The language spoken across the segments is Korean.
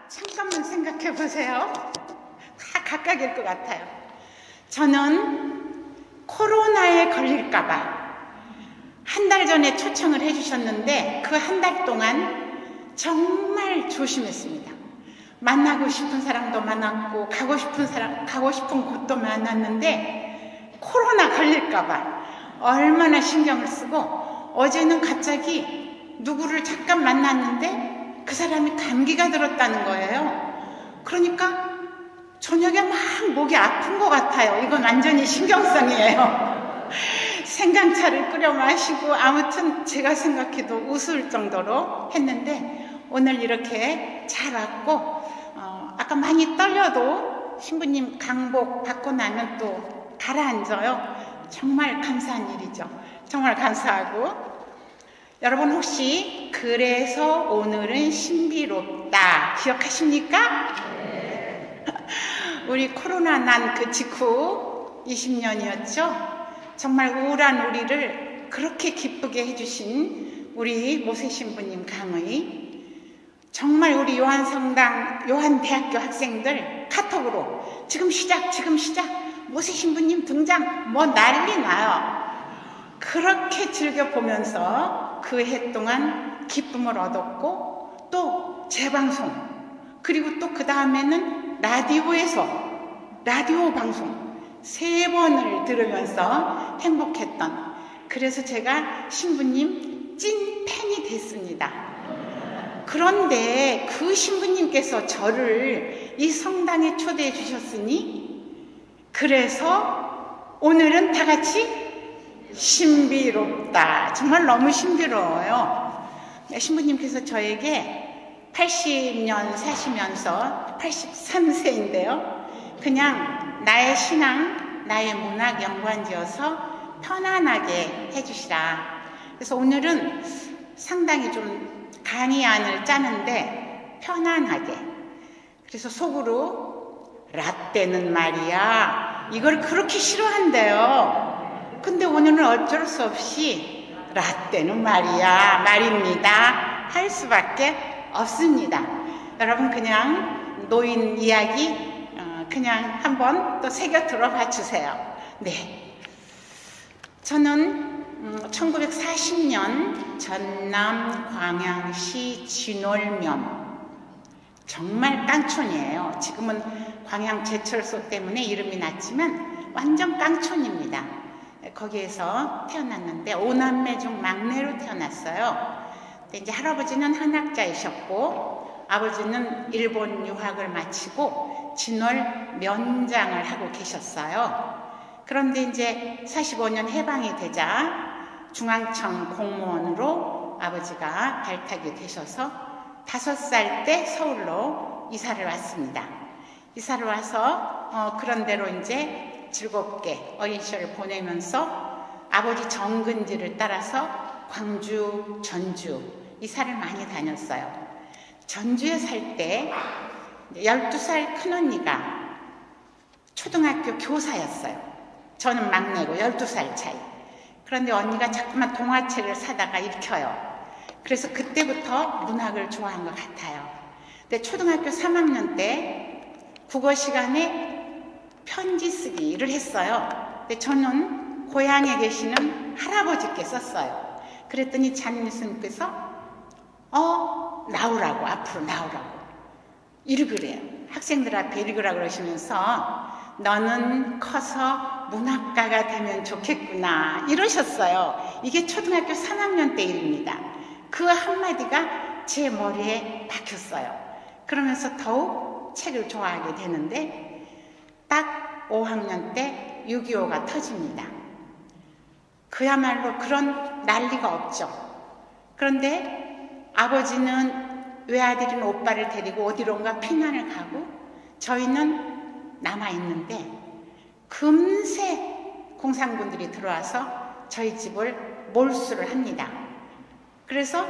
잠깐만 생각해 보세요. 다 각각일 것 같아요. 저는 코로나에 걸릴까봐 한 달 전에 초청을 해주셨는데 그 한 달 동안 정말 조심했습니다. 만나고 싶은 사람도 많았고 가고 싶은 곳도 많았는데 코로나 걸릴까봐 얼마나 신경을 쓰고, 어제는 갑자기 누구를 잠깐 만났는데 그 사람이 감기가 들었다는 거예요. 그러니까 저녁에 막 목이 아픈 것 같아요. 이건 완전히 신경성이에요. 생강차를 끓여 마시고 아무튼 제가 생각해도 웃을 정도로 했는데 오늘 이렇게 잘 왔고, 아까 많이 떨려도 신부님 강복 받고 나면 또 가라앉아요. 정말 감사한 일이죠. 정말 감사하고, 여러분 혹시 그래서 오늘은 신비롭다 기억하십니까? 네. 우리 코로나 난 그 직후 20년이었죠. 정말 우울한 우리를 그렇게 기쁘게 해주신 우리 모세 신부님 강의, 정말 우리 요한대학교 학생들 카톡으로 지금 시작 모세 신부님 등장 뭐 난리 나요. 그렇게 즐겨보면서 그 해 동안 기쁨을 얻었고, 또 재방송, 그리고 또 그 다음에는 라디오 방송 3번을 들으면서 행복했던, 그래서 제가 신부님 찐 팬이 됐습니다. 그런데 그 신부님께서 저를 이 성당에 초대해 주셨으니, 그래서 오늘은 다 같이 신비롭다. 정말 너무 신비로워요. 신부님께서 저에게 80년 사시면서 83세인데요. 그냥 나의 신앙, 나의 문학 연관지어서 편안하게 해주시라. 그래서 오늘은 상당히 좀 강의안을 짜는데 편안하게, 그래서 속으로 라떼는 말이야 이걸 그렇게 싫어한대요. 근데 오늘은 어쩔 수 없이 라떼는 말입니다 할 수밖에 없습니다. 여러분 그냥 노인 이야기 그냥 한번 또 새겨 들어봐 주세요. 네, 저는 1940년 전남 광양시 진월면, 정말 깡촌이에요. 지금은 광양제철소 때문에 이름이 났지만 완전 깡촌입니다. 거기에서 태어났는데 5남매 중 막내로 태어났어요. 근데 이제 할아버지는 한학자이셨고 아버지는 일본 유학을 마치고 진월 면장을 하고 계셨어요. 그런데 이제 45년 해방이 되자 중앙청 공무원으로 아버지가 발탁이 되셔서 5살 때 서울로 이사를 왔습니다. 이사를 와서 그런 대로 이제 즐겁게 어린 시절을 보내면서 아버지 정근지를 따라서 광주, 전주 이사를 많이 다녔어요. 전주에 살 때 12살 큰언니가 초등학교 교사였어요. 저는 막내고 12살 차이. 그런데 언니가 자꾸만 동화책을 사다가 읽혀요. 그래서 그때부터 문학을 좋아한 것 같아요. 근데 초등학교 3학년 때 국어 시간에 편지 쓰기를 했어요. 근데 저는 고향에 계시는 할아버지께 썼어요. 그랬더니 장님께서 나오라고, 앞으로 나오라고 읽으래요. 학생들 앞에 읽으라고 그러시면서 너는 커서 문학가가 되면 좋겠구나 이러셨어요. 이게 초등학교 3학년 때 일입니다. 그 한마디가 제 머리에 박혔어요. 그러면서 더욱 책을 좋아하게 되는데 딱 5학년 때 6.25가 터집니다. 그야말로 그런 난리가 없죠. 그런데 아버지는 외아들인 오빠를 데리고 어디론가 피난을 가고 저희는 남아있는데 금세 공산군들이 들어와서 저희 집을 몰수를 합니다. 그래서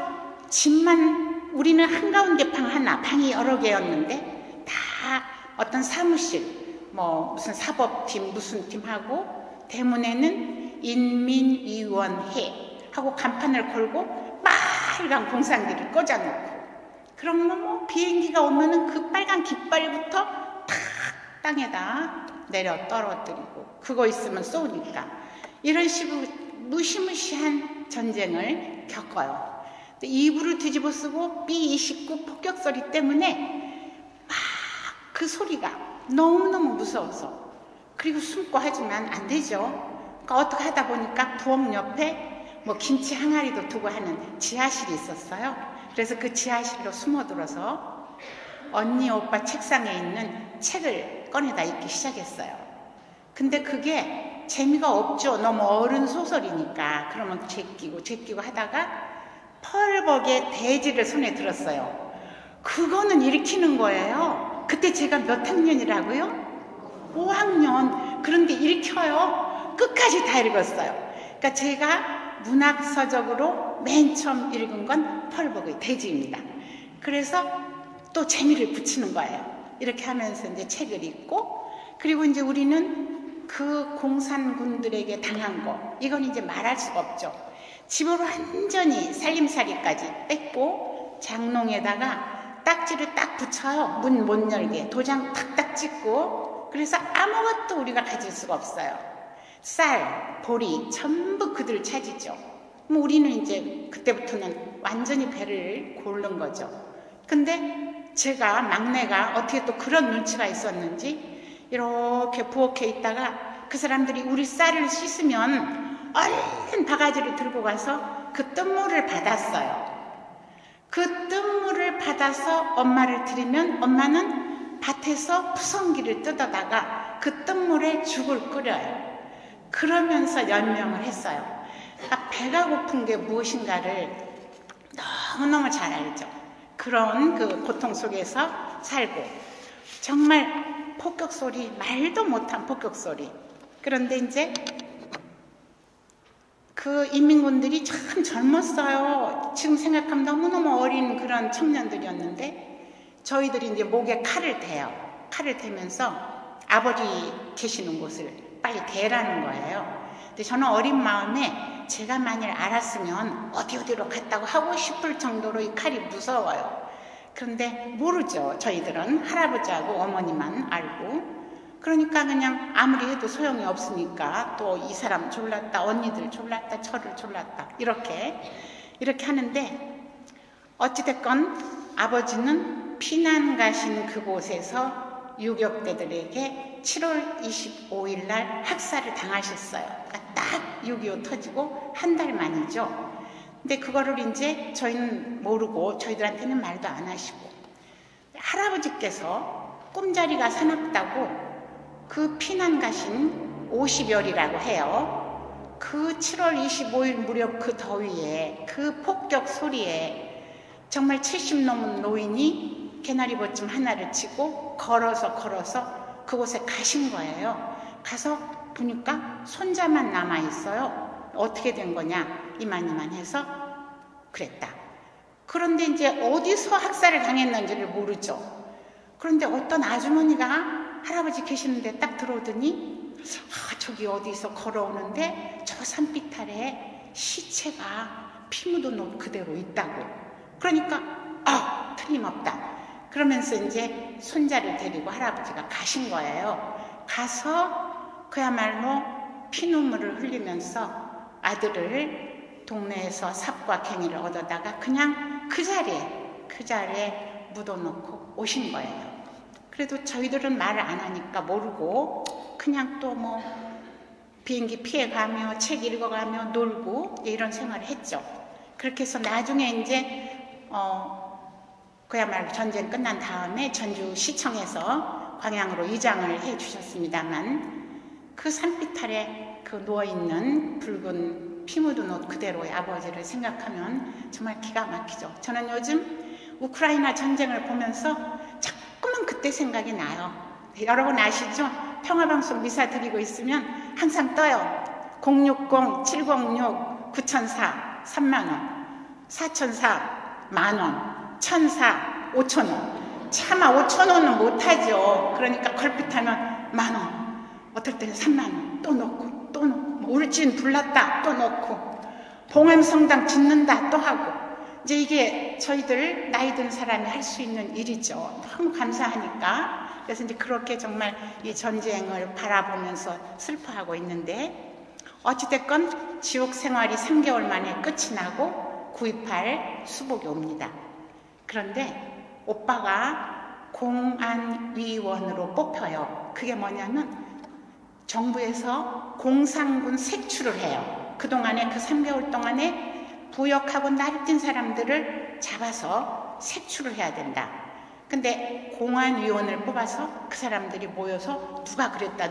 집만, 우리는 한가운데 방 하나, 방이 여러 개였는데 다 어떤 사무실, 뭐 무슨 사법팀 무슨 팀하고 대문에는 인민위원회 하고 간판을 걸고 빨간 공산기를 꽂아놓고, 그러면 뭐 비행기가 오면은 그 빨간 깃발부터 탁 땅에다 내려 떨어뜨리고, 그거 있으면 쏘니까. 이런 식으로 무시무시한 전쟁을 겪어요. 이불을 뒤집어 쓰고 B-29 폭격 소리 때문에 막 그 소리가 너무너무 무서워서, 그리고 숨고 하지만 안 되죠. 그러니까 어떻게 하다 보니까 부엌 옆에 뭐 김치 항아리도 두고 하는 지하실이 있었어요. 그래서 그 지하실로 숨어들어서 언니 오빠 책상에 있는 책을 꺼내다 읽기 시작했어요. 근데 그게 재미가 없죠. 너무 어른 소설이니까. 그러면 제끼고 하다가 펄벅의 대지를 손에 들었어요. 그거는 일으키는 거예요. 그때 제가 몇 학년이라고요? 5학년. 그런데 일으켜요. 끝까지 다 읽었어요. 그러니까 제가 문학서적으로 맨 처음 읽은 건 펄벅의 대지입니다. 그래서 또 재미를 붙이는 거예요. 이렇게 하면서 이제 책을 읽고, 그리고 이제 우리는 그 공산군들에게 당한 거, 이건 이제 말할 수가 없죠. 집으로 완전히 살림살이까지 뺏고 장롱에다가 딱지를 딱 붙여요. 문 못 열게. 도장 탁탁 찍고. 그래서 아무것도 우리가 가질 수가 없어요. 쌀, 보리 전부 그들 차지죠. 뭐 우리는 이제 그때부터는 완전히 배를 고른 거죠. 근데 제가 막내가 어떻게 또 그런 눈치가 있었는지 이렇게 부엌에 있다가 그 사람들이 우리 쌀을 씻으면 얼른 바가지를 들고 가서 그 뜬물을 받았어요. 그 뜬물을 받아서 엄마를 드리면 엄마는 밭에서 푸성기를 뜯어다가 그 뜬물에 죽을 끓여요. 그러면서 연명을 했어요. 그러니까 배가 고픈 게 무엇인가를 너무너무 잘 알죠. 그런 그 고통 속에서 살고, 정말 폭격 소리, 말도 못한 폭격 소리. 그런데 이제 그 인민군들이 참 젊었어요. 지금 생각하면 너무너무 어린 그런 청년들이었는데, 저희들이 이제 목에 칼을 대요. 칼을 대면서 아버지 계시는 곳을 빨리 대라는 거예요. 근데 저는 어린 마음에 제가 만일 알았으면 어디로 갔다고 하고 싶을 정도로 이 칼이 무서워요. 그런데 모르죠. 저희들은 할아버지하고 어머니만 알고. 그러니까 그냥 아무리 해도 소용이 없으니까 또 이 사람 졸랐다, 언니들 졸랐다, 저를 졸랐다, 이렇게 하는데, 어찌됐건 아버지는 피난 가신 그곳에서 유격대들에게 7월 25일 날 학살을 당하셨어요. 그러니까 딱 6.25 터지고 한 달 만이죠. 근데 그거를 이제 저희는 모르고 저희들한테는 말도 안 하시고, 할아버지께서 꿈자리가 사납다고 그 피난 가신 50열이라고 해요. 그 7월 25일 무렵 그 더위에, 그 폭격 소리에 정말 70 넘은 노인이 개나리 봇짐 하나를 치고 걸어서 그곳에 가신 거예요. 가서 보니까 손자만 남아있어요. 어떻게 된 거냐, 이만 해서 그랬다. 그런데 이제 어디서 학살을 당했는지를 모르죠. 그런데 어떤 아주머니가 할아버지 계시는데 딱 들어오더니, 저기 어디서 걸어오는데 저 산빛 아래 시체가 피 묻은 옷 그대로 있다고. 그러니까 틀림없다. 그러면서 이제 손자를 데리고 할아버지가 가신 거예요. 가서 그야말로 피눈물을 흘리면서 아들을 동네에서 삽과 갱이를 얻어다가 그냥 그 자리에 묻어놓고 오신 거예요. 그래도 저희들은 말을 안 하니까 모르고 그냥 또 뭐 비행기 피해가며 책 읽어가며 놀고 이런 생활을 했죠. 그렇게 해서 나중에 이제 그야말로 전쟁 끝난 다음에 전주시청에서 광양으로 이장을 해 주셨습니다만, 그 산빛 아래 그 누워있는 붉은 피 묻은 옷 그대로의 아버지를 생각하면 정말 기가 막히죠. 저는 요즘 우크라이나 전쟁을 보면서 자꾸만 그때 생각이 나요. 여러분 아시죠? 평화방송 미사 드리고 있으면 항상 떠요. 060-706-9004 3만원, 4004 만원, 1004 5천원. 차마 5천원은 못하죠. 그러니까 걸핏하면 만원, 어떨 때는 3만원 또 넣고 뭐 울진 불났다 또 넣고, 봉암성당 짓는다 또 하고. 이제 이게 저희들 나이 든 사람이 할 수 있는 일이죠. 너무 감사하니까. 그래서 이제 그렇게 정말 이 전쟁을 바라보면서 슬퍼하고 있는데, 어찌됐건 지옥 생활이 3개월 만에 끝이 나고 9.28 수복이 옵니다. 그런데 오빠가 공안위원으로 뽑혀요. 그게 뭐냐면 정부에서 공산군 색출을 해요. 그동안에 그 3개월 동안에 부역하고 날뛴 사람들을 잡아서 색출을 해야 된다. 근데 공안위원을 뽑아서 그 사람들이 모여서 누가 그랬다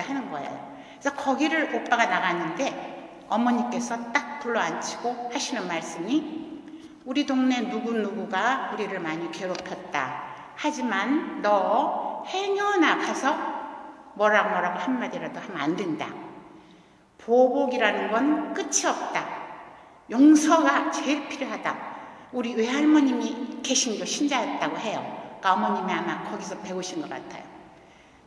하는 거예요. 그래서 거기를 오빠가 나갔는데 어머니께서 딱 불러앉히고 하시는 말씀이, 우리 동네 누구누구가 우리를 많이 괴롭혔다. 하지만 너 행여나 가서 뭐라고 한마디라도 하면 안 된다. 보복이라는 건 끝이 없다. 용서가 제일 필요하다. 우리 외할머님이 개신교 신자였다고 해요. 그러니까 어머님이 아마 거기서 배우신 것 같아요.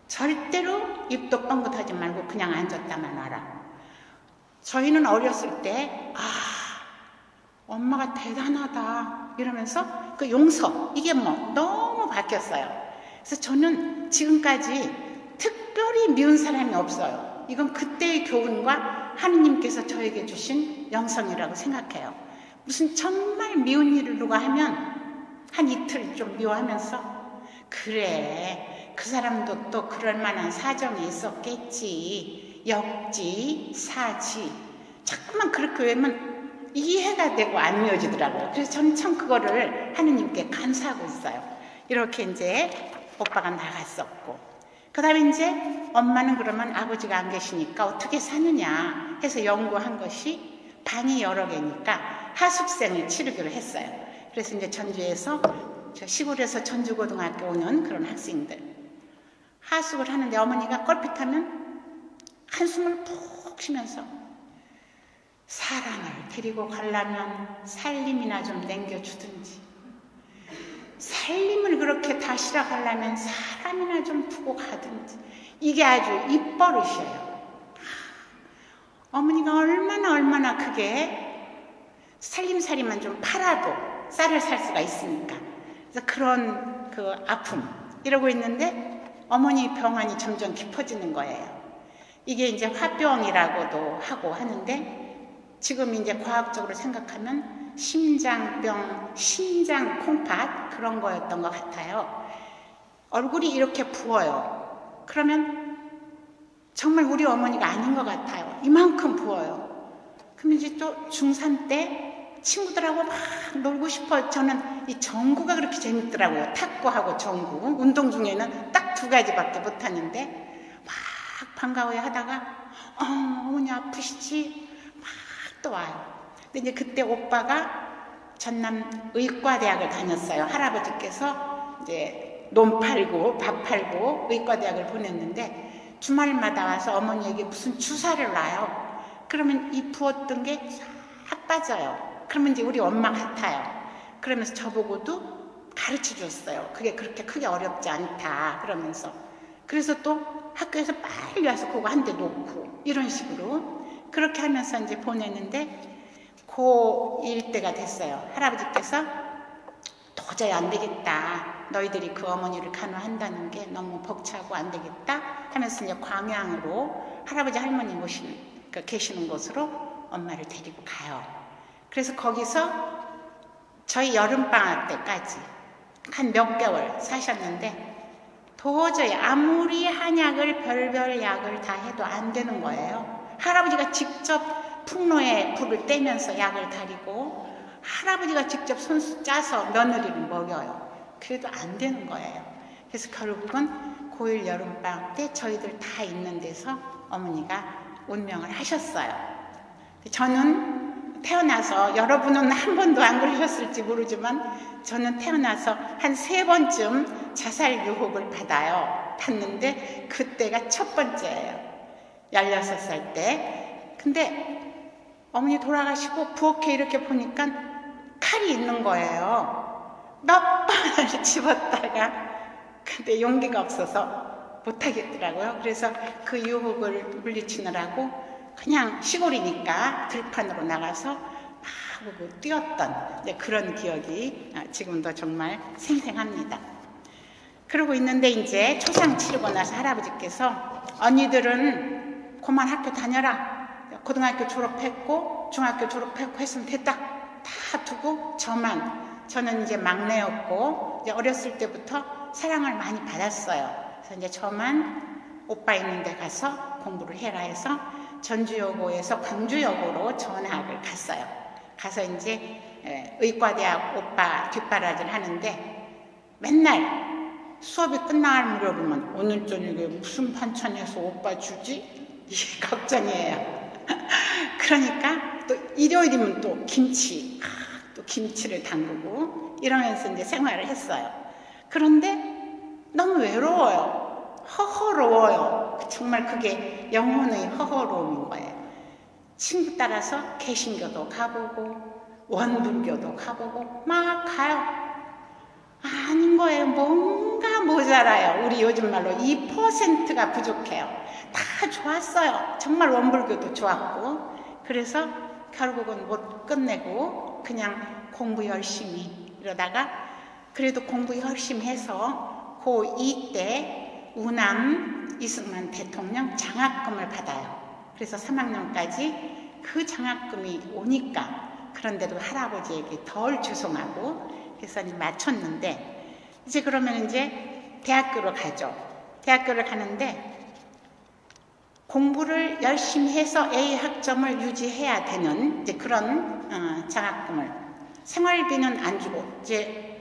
절대로 입도 뻥긋하지 말고 그냥 앉았다만 와라. 저희는 어렸을 때 엄마가 대단하다 이러면서 그 용서, 이게 뭐 너무 바뀌었어요. 그래서 저는 지금까지 특별히 미운 사람이 없어요. 이건 그때의 교훈과 하느님께서 저에게 주신 영성이라고 생각해요. 무슨 정말 미운 일을 누가 하면 한 이틀 좀 미워하면서, 그래 그 사람도 또 그럴 만한 사정이 있었겠지, 역지 사지, 자꾸만 그렇게 외우면 이해가 되고 안 미워지더라고요. 그래서 저는 참 그거를 하느님께 감사하고 있어요. 이렇게 이제 오빠가 나갔었고, 그 다음에 이제 엄마는 그러면 아버지가 안 계시니까 어떻게 사느냐 해서 연구한 것이 방이 여러 개니까 하숙생을 치르기로 했어요. 그래서 이제 전주에서, 시골에서 전주고등학교 오는 그런 학생들 하숙을 하는데, 어머니가 껄핏하면 한숨을 푹 쉬면서, 사람을 데리고 가려면 살림이나 좀 남겨주든지, 살림을 그렇게 다시러 가려면 사람이나 좀 두고 가든지, 이게 아주 입버릇이에요. 어머니가 얼마나 그게 살림살이만 좀 팔아도 쌀을 살 수가 있으니까. 그래서 그런 그 아픔 이러고 있는데 어머니 병환이 점점 깊어지는 거예요. 이게 이제 화병이라고도 하고 하는데, 지금 이제 과학적으로 생각하면 심장병, 심장 콩팥 그런 거였던 것 같아요. 얼굴이 이렇게 부어요. 그러면 정말 우리 어머니가 아닌 것 같아요. 이만큼 부어요. 그러면 이제 또 중3 때 친구들하고 막 놀고 싶어. 저는 이 전구가 그렇게 재밌더라고요. 탁구하고 전구. 운동 중에는 딱 2가지밖에 못하는데 막 반가워해 하다가 어머니 아프시지? 막 또 와요. 근데 이제 그때 오빠가 전남 의과대학을 다녔어요. 할아버지께서 이제 논 팔고 밥 팔고 의과대학을 보냈는데 주말마다 와서 어머니에게 무슨 주사를 놔요. 그러면 이 부었던 게 싹 빠져요. 그러면 이제 우리 엄마 같아요. 그러면서 저보고도 가르쳐 줬어요. 그게 그렇게 크게 어렵지 않다 그러면서. 그래서 또 학교에서 빨리 와서 그거 한 대 놓고 이런 식으로 그렇게 하면서 이제 보냈는데, 고1 때가 됐어요. 할아버지께서 도저히 안 되겠다. 너희들이 그 어머니를 간호한다는 게 너무 벅차고 안 되겠다 하면서 이제 광양으로 할아버지 할머니 모시는, 계시는 곳으로 엄마를 데리고 가요. 그래서 거기서 저희 여름방학 때까지 한 몇 개월 사셨는데, 도저히 아무리 한약을 별별 약을 다 해도 안 되는 거예요. 할아버지가 직접 풍로에 불을 떼면서 약을 다리고 할아버지가 직접 손수 짜서 며느리를 먹여요. 그래도 안 되는 거예요. 그래서 결국은 고1 여름방학 때 저희들 다 있는 데서 어머니가 운명을 하셨어요. 저는 태어나서, 여러분은 한 번도 안 그러셨을지 모르지만 저는 태어나서 한 3번쯤 자살 유혹을 받았는데 그때가 첫 번째예요. 16살 때. 근데 어머니 돌아가시고 부엌에 이렇게 보니까 칼이 있는 거예요. 몇 번을 집었다가 근데 용기가 없어서 못하겠더라고요. 그래서 그 유혹을 물리치느라고 그냥 시골이니까 들판으로 나가서 하고 뛰었던 그런 기억이 지금도 정말 생생합니다. 그러고 있는데 이제 초상 치르고 나서 할아버지께서 언니들은 그만 학교 다녀라. 고등학교 졸업했고 중학교 졸업했고 했으면 됐다. 다 두고 저는 이제 막내였고 이제 어렸을 때부터 사랑을 많이 받았어요. 그래서 이제 저만 오빠 있는 데 가서 공부를 해라 해서 전주여고에서 광주여고로 전학을 갔어요. 가서 이제 의과대학 오빠 뒷바라지를 하는데 맨날 수업이 끝날 무렵이면 오늘 저녁에 무슨 반찬해서 오빠 주지? 이게 걱정이에요. 그러니까 또 일요일이면 또 김치, 또 김치를 담그고 이러면서 이제 생활을 했어요. 그런데 너무 외로워요. 허허로워요. 정말 그게 영혼의 허허로움인 거예요. 친구 따라서 개신교도 가보고 원불교도 가보고 막 가요. 아닌 거예요. 뭔가 모자라요. 우리 요즘 말로 2%가 부족해요. 다 좋았어요. 정말 원불교도 좋았고 그래서 결국은 못 끝내고 그냥 공부 열심히 이러다가 그래도 공부 열심히 해서 고2 때 우남 이승만 대통령 장학금을 받아요. 그래서 3학년까지 그 장학금이 오니까 그런데도 할아버지에게 덜 죄송하고 그래서 맞췄는데 이제 그러면 이제 대학교로 가죠. 대학교를 가는데 공부를 열심히 해서 A 학점을 유지해야 되는 이제 그런 장학금을 생활비는 안 주고 이제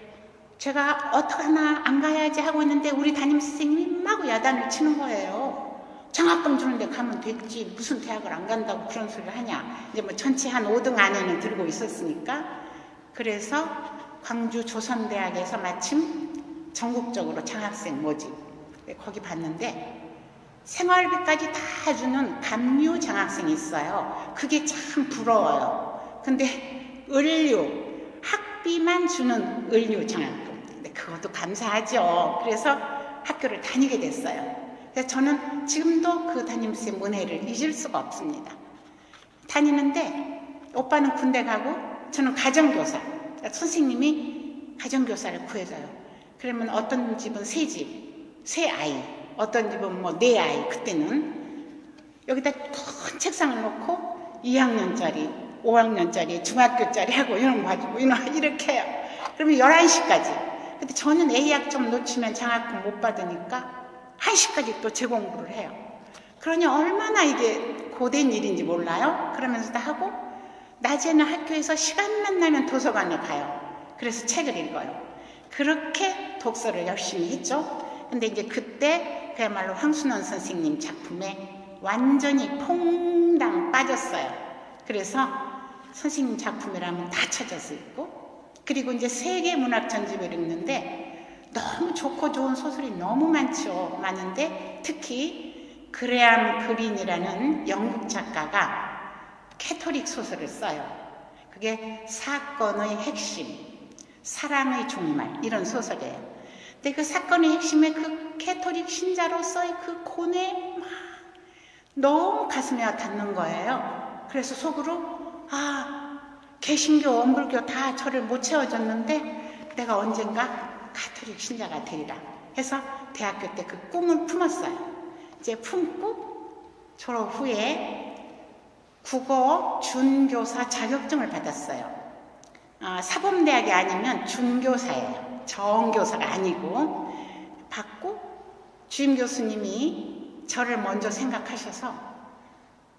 제가 어떡하나 안 가야지 하고 있는데 우리 담임 선생님이 막 야단을 치는 거예요. 장학금 주는데 가면 됐지 무슨 대학을 안 간다고 그런 소리를 하냐. 이제 뭐 전체 한 5등 안에는 들고 있었으니까 그래서 광주 조선대학에서 마침 전국적으로 장학생 모집 거기 봤는데 생활비까지 다 주는 감유 장학생이 있어요. 그게 참 부러워요. 근데 학비만 주는 을류 장학금. 근데 그것도 감사하죠. 그래서 학교를 다니게 됐어요. 그래서 저는 지금도 그 담임쌤 은혜를 잊을 수가 없습니다. 다니는데 오빠는 군대 가고 저는 가정교사. 선생님이 가정교사를 구해줘요. 그러면 어떤 집은 세 집, 세 아이, 어떤 집은 뭐 네 아이, 그때는 여기다 큰 책상을 놓고 2학년짜리, 5학년짜리, 중학교짜리 하고 이런 거 가지고 이렇게 해요. 그러면 11시까지. 근데 저는 A학점 놓치면 장학금 못 받으니까 1시까지 또 재공부를 해요. 그러니 얼마나 이게 고된 일인지 몰라요. 그러면서 다 하고 낮에는 학교에서 시간만 나면 도서관에 가요. 그래서 책을 읽어요. 그렇게 독서를 열심히 했죠. 근데 이제 그때 그야말로 황순원 선생님 작품에 완전히 퐁당 빠졌어요. 그래서 선생님 작품이라면 다 찾아서 읽고 그리고 이제 세계 문학 전집을 읽는데 너무 좋고 좋은 소설이 너무 많죠. 많은데 특히 그레암 그린이라는 영국 작가가 캐토릭 소설을 써요. 그게 사건의 핵심, 사랑의 종말 이런 소설이에요. 근데 그 사건의 핵심에 그 캐토릭 신자로서의 그 고뇌 막 너무 가슴에 닿는 거예요. 그래서 속으로 개신교, 원불교 다 저를 못 채워줬는데 내가 언젠가 가톨릭 신자가 되리라 해서 대학교 때 그 꿈을 품었어요. 이제 품고 졸업 후에 국어 준교사 자격증을 받았어요. 사범대학이 아니면 준교사예요. 정교사가 아니고 받고 주임 교수님이 저를 먼저 생각하셔서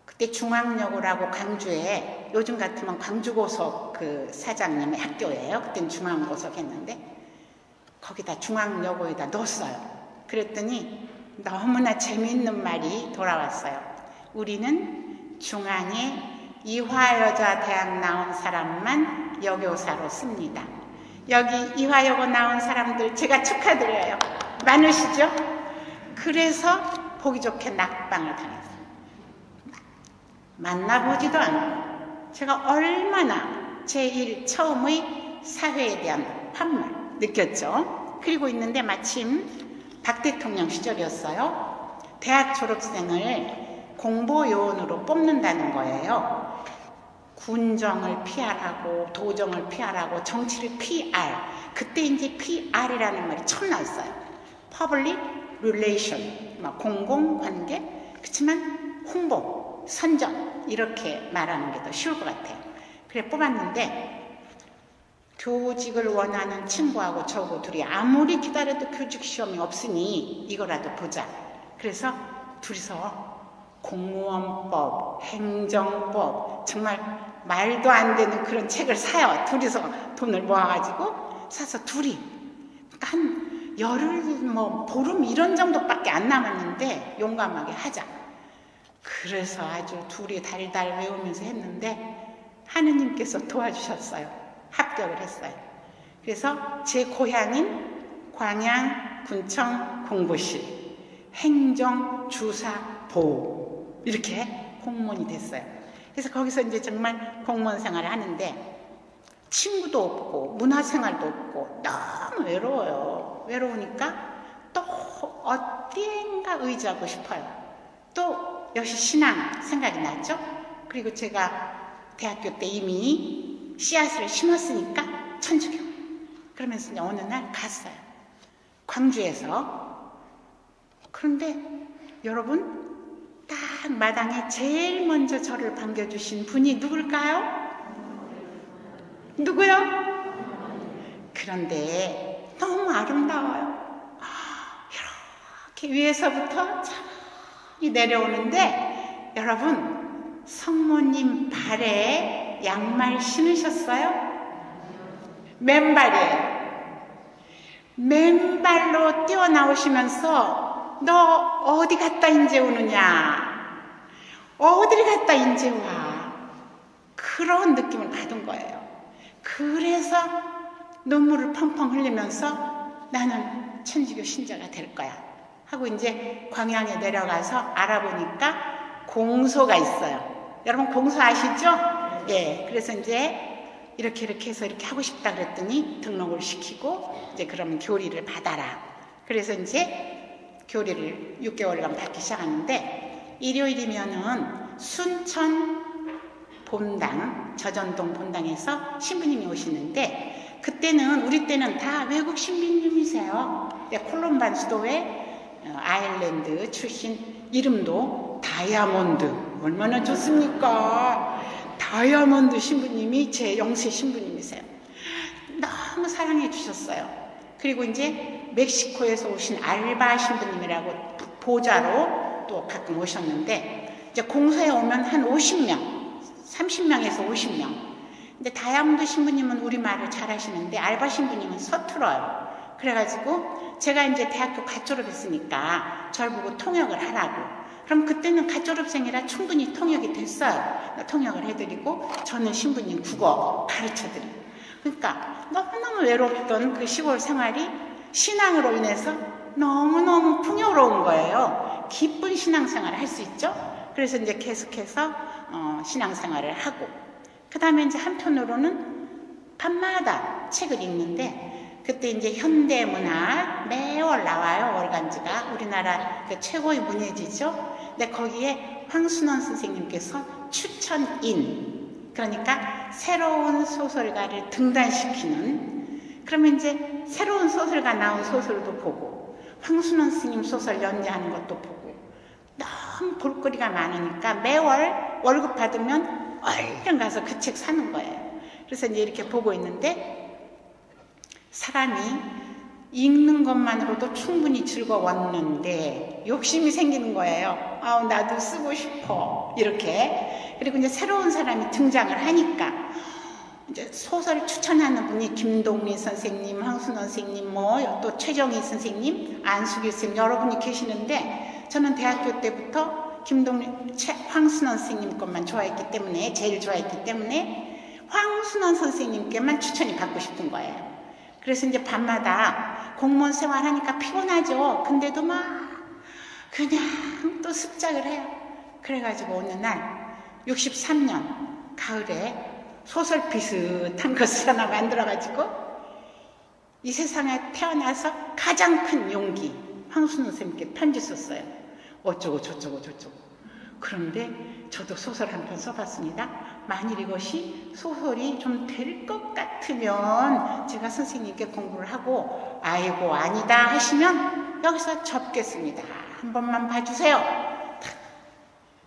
그때 중앙여고라고 광주에 요즘 같으면 광주고속 그 사장님의 학교예요. 그때는 중앙고속 했는데 거기다 중앙여고에다 넣었어요. 그랬더니 너무나 재미있는 말이 돌아왔어요. 우리는 중앙에 이화여자대학 나온 사람만 여교사로 씁니다. 여기 이화여고 나온 사람들 제가 축하드려요. 많으시죠? 그래서 보기 좋게 낙방을 당했어요. 만나보지도 않고 제가 얼마나 제1 처음의 사회에 대한 환멸 느꼈죠. 그리고 있는데 마침 박 대통령 시절이었어요. 대학 졸업생을 공보요원으로 뽑는다는 거예요. 군정을 피하라고, 도정을 피하라고, 정치를 PR. 그때 이제 PR이라는 말이 처음 나왔어요. Public Relation, 공공관계. 그렇지만 홍보, 선전 이렇게 말하는 게 더 쉬울 것 같아요. 그래 뽑았는데 교직을 원하는 친구하고 저하고 둘이 아무리 기다려도 교직 시험이 없으니 이거라도 보자. 그래서 둘이서 공무원법, 행정법, 정말 말도 안 되는 그런 책을 사요. 둘이서 돈을 모아가지고 사서 둘이 한 열흘, 보름 이런 정도밖에 안 남았는데 용감하게 하자. 그래서 아주 둘이 달달 외우면서 했는데 하느님께서 도와주셨어요. 합격을 했어요. 그래서 제 고향인 광양 군청 공보실 행정 주사 보호 이렇게 공무원이 됐어요. 그래서 거기서 이제 정말 공무원 생활을 하는데 친구도 없고 문화생활도 없고 너무 외로워요. 외로우니까 또 어디엔가 의지하고 싶어요. 또 역시 신앙 생각이 나죠. 그리고 제가 대학교 때 이미 씨앗을 심었으니까 천주교. 그러면서 어느 날 갔어요. 광주에서. 그런데 여러분 딱 마당에 제일 먼저 저를 반겨주신 분이 누굴까요? 누구요? 그런데 너무 아름다워요. 이렇게 위에서부터 천천히 내려오는데 여러분 성모님 발에 양말 신으셨어요? 맨발이에요. 맨발로 뛰어나오시면서 너 어디 갔다 인제 오느냐? 어디를 갔다 인제 와? 그런 느낌을 받은 거예요. 그래서 눈물을 펑펑 흘리면서 나는 천주교 신자가 될 거야 하고 이제 광양에 내려가서 알아보니까 공소가 있어요. 여러분 공소 아시죠? 예. 그래서 이제 이렇게 해서 이렇게 하고 싶다 그랬더니 등록을 시키고 이제 그러면 교리를 받아라. 그래서 이제 교리를 6개월간 받기 시작하는데 일요일이면은 순천 본당, 저전동 본당에서 신부님이 오시는데 그때는 우리 때는 다 외국 신부님이세요. 콜롬반 수도의 아일랜드 출신 이름도 다이아몬드. 얼마나 좋습니까? 다이아몬드 신부님이 제 영세 신부님이세요. 너무 사랑해 주셨어요. 그리고 이제 멕시코에서 오신 알바 신부님이라고 보좌로 또 가끔 오셨는데 이제 공소에 오면 한 50명 30명에서 50명. 근데 다이아몬드 신부님은 우리말을 잘 하시는데 알바 신부님은 서툴어요. 그래가지고 제가 이제 대학교 갓 졸업했으니까 절 보고 통역을 하라고. 그럼 그때는 갓 졸업생이라 충분히 통역이 됐어요. 통역을 해드리고 저는 신부님 국어 가르쳐드리고. 그러니까 너무너무 외롭던 그 시골 생활이 신앙으로 인해서 너무너무 풍요로운 거예요. 기쁜 신앙생활을 할 수 있죠. 그래서 이제 계속해서 신앙생활을 하고 그 다음에 이제 한편으로는 밤마다 책을 읽는데 그때 이제 현대문화 매월 나와요. 월간지가 우리나라 그 최고의 문예지죠. 근데 거기에 황순원 선생님께서 추천인 그러니까 새로운 소설가를 등단시키는 그러면 이제 새로운 소설가 나온 소설도 보고 황순원 스님 소설 연재하는 것도 보고 너무 볼거리가 많으니까 매월 월급 받으면 얼른 가서 그 책 사는 거예요. 그래서 이제 이렇게 보고 있는데 사람이 읽는 것만으로도 충분히 즐거웠는데 욕심이 생기는 거예요. 아우 나도 쓰고 싶어 이렇게. 그리고 이제 새로운 사람이 등장을 하니까 이제 소설을 추천하는 분이 김동리 선생님, 황순원 선생님, 또 최정희 선생님, 안수기 선생님 여러분이 계시는데 저는 대학교 때부터 김동리, 황순원 선생님 것만 좋아했기 때문에 제일 좋아했기 때문에 황순원 선생님께만 추천이 받고 싶은 거예요. 그래서 이제 밤마다 공무원 생활하니까 피곤하죠. 근데도 막 그냥 또 습작을 해요. 그래가지고 어느 날 63년 가을에 소설 비슷한 것을 하나 만들어가지고 이 세상에 태어나서 가장 큰 용기 황순원 선생님께 편지 썼어요. 어쩌고 저쩌고 저쩌고. 그런데 저도 소설 한 편 써봤습니다. 만일 이것이 소설이 좀 될 것 같으면 제가 선생님께 공부를 하고 아이고 아니다 하시면 여기서 접겠습니다. 한 번만 봐주세요.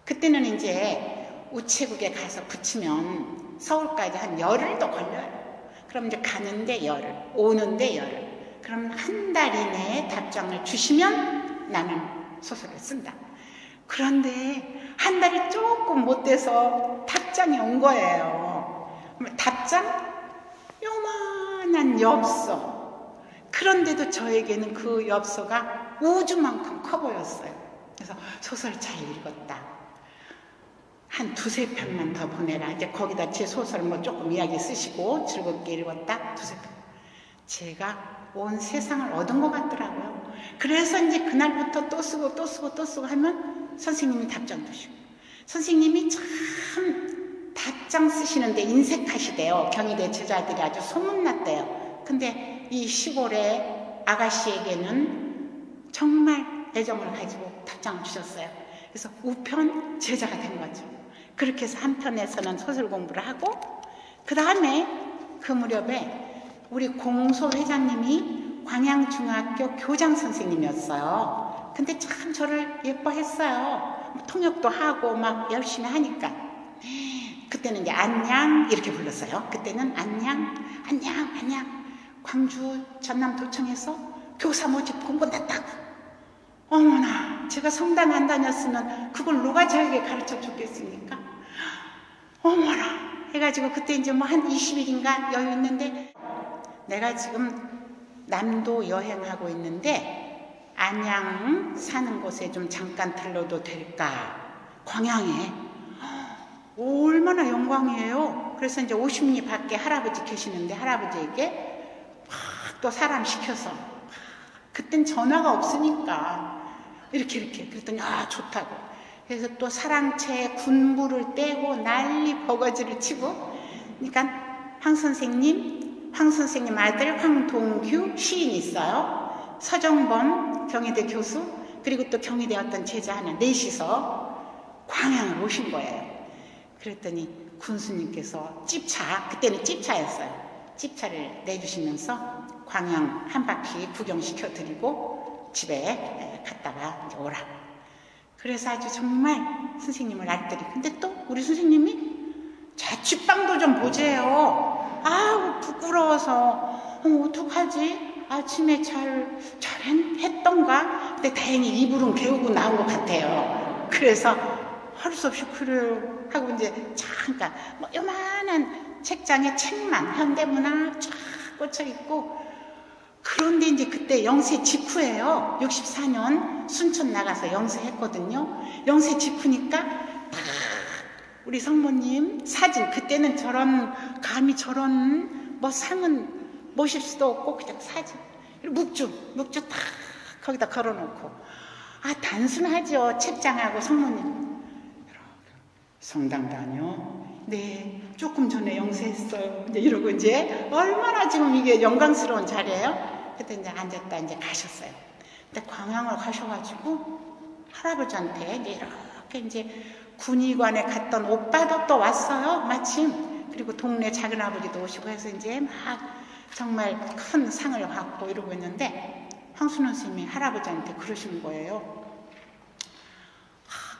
그때는 이제 우체국에 가서 붙이면 서울까지 한 열흘도 걸려요. 그럼 이제 가는데 열흘, 오는데 열흘. 그럼 한 달 이내에 답장을 주시면 나는 소설을 쓴다. 그런데 한 달이 조금 못 돼서 답장이 온 거예요. 답장? 요만한 엽서. 그런데도 저에게는 그 엽서가 우주만큼 커 보였어요. 그래서 소설 잘 읽었다. 한 두세 편만 더 보내라. 이제 거기다 제 소설 뭐 조금 이야기 쓰시고 즐겁게 읽었다. 두세 편. 제가 온 세상을 얻은 것 같더라고요. 그래서 이제 그날부터 또 쓰고 하면 선생님이 답장 주시고. 선생님이 참 답장 쓰시는데 인색하시대요. 경희대 제자들이 아주 소문났대요. 근데 이 시골의 아가씨에게는 정말 애정을 가지고 답장을 주셨어요. 그래서 우편 제자가 된 거죠. 그렇게 해서 한편에서는 소설 공부를 하고, 그 다음에 그 무렵에 우리 공소 회장님이 광양중학교 교장 선생님이었어요. 근데 참 저를 예뻐했어요. 통역도 하고 막 열심히 하니까. 그때는 이제 안녕 이렇게 불렀어요. 그때는 안녕. 광주 전남도청에서 교사 모집 공고 났다고. 어머나, 제가 성당 안 다녔으면 그걸 누가 저에게 가르쳐 줬겠습니까? 어머나 해가지고 그때 이제 뭐 한 20일인가 여유 있는데, 내가 지금 남도 여행하고 있는데 안양 사는 곳에 좀 잠깐 들러도 될까? 광양에. 얼마나 영광이에요. 그래서 이제 50리 밖에 할아버지 계시는데 할아버지에게 막 또 사람 시켜서, 그땐 전화가 없으니까 이렇게 그랬더니 좋다고. 그래서 또 사랑채에 군부를 떼고 난리 버거지를 치고. 그러니까 황 선생님 아들 황동규 시인이 있어요. 서정범 경희대 교수, 그리고 또 경희대 어떤 제자 하나, 넷이서 광양을 오신 거예요. 그랬더니 군수님께서 그때는 찝차였어요. 찝차를 내주시면서 광양 한 바퀴 구경시켜드리고 집에 갔다가 이제 오라. 그래서 아주 정말 선생님을 알뜰히. 근데 또 우리 선생님이 자취방도 좀 보재요. 아우 부끄러워서 어떡하지? 아침에 잘했던가? 근데 다행히 이불은 개우고 나온 것 같아요. 그래서 할 수 없이 그래요 하고 이제 잠깐 뭐 요만한 책장에 책만 현대문화 쫙 꽂혀 있고. 그런데 이제 그때 영세 직후예요. 64년 순천 나가서 영세했거든요. 영세 직후니까 우리 성모님 사진, 그때는 감히 저런 뭐 상은 모실 수도 없고 그냥 사진, 묵주 딱 거기다 걸어놓고. 단순하죠. 책장하고 성모님. 성당 다녀? 네, 조금 전에 영세했어요. 이제 이러고 이제 얼마나 지금 이게 영광스러운 자리예요. 그때 이제 앉았다 이제 가셨어요. 근데 광양을 가셔가지고 할아버지한테 이제 이렇게 이제 군의관에 갔던 오빠도 또 왔어요. 마침. 그리고 동네 작은 아버지도 오시고 해서 이제 막 정말 큰 상을 받고 이러고 있는데 황순원 선생님이 할아버지한테 그러시는 거예요.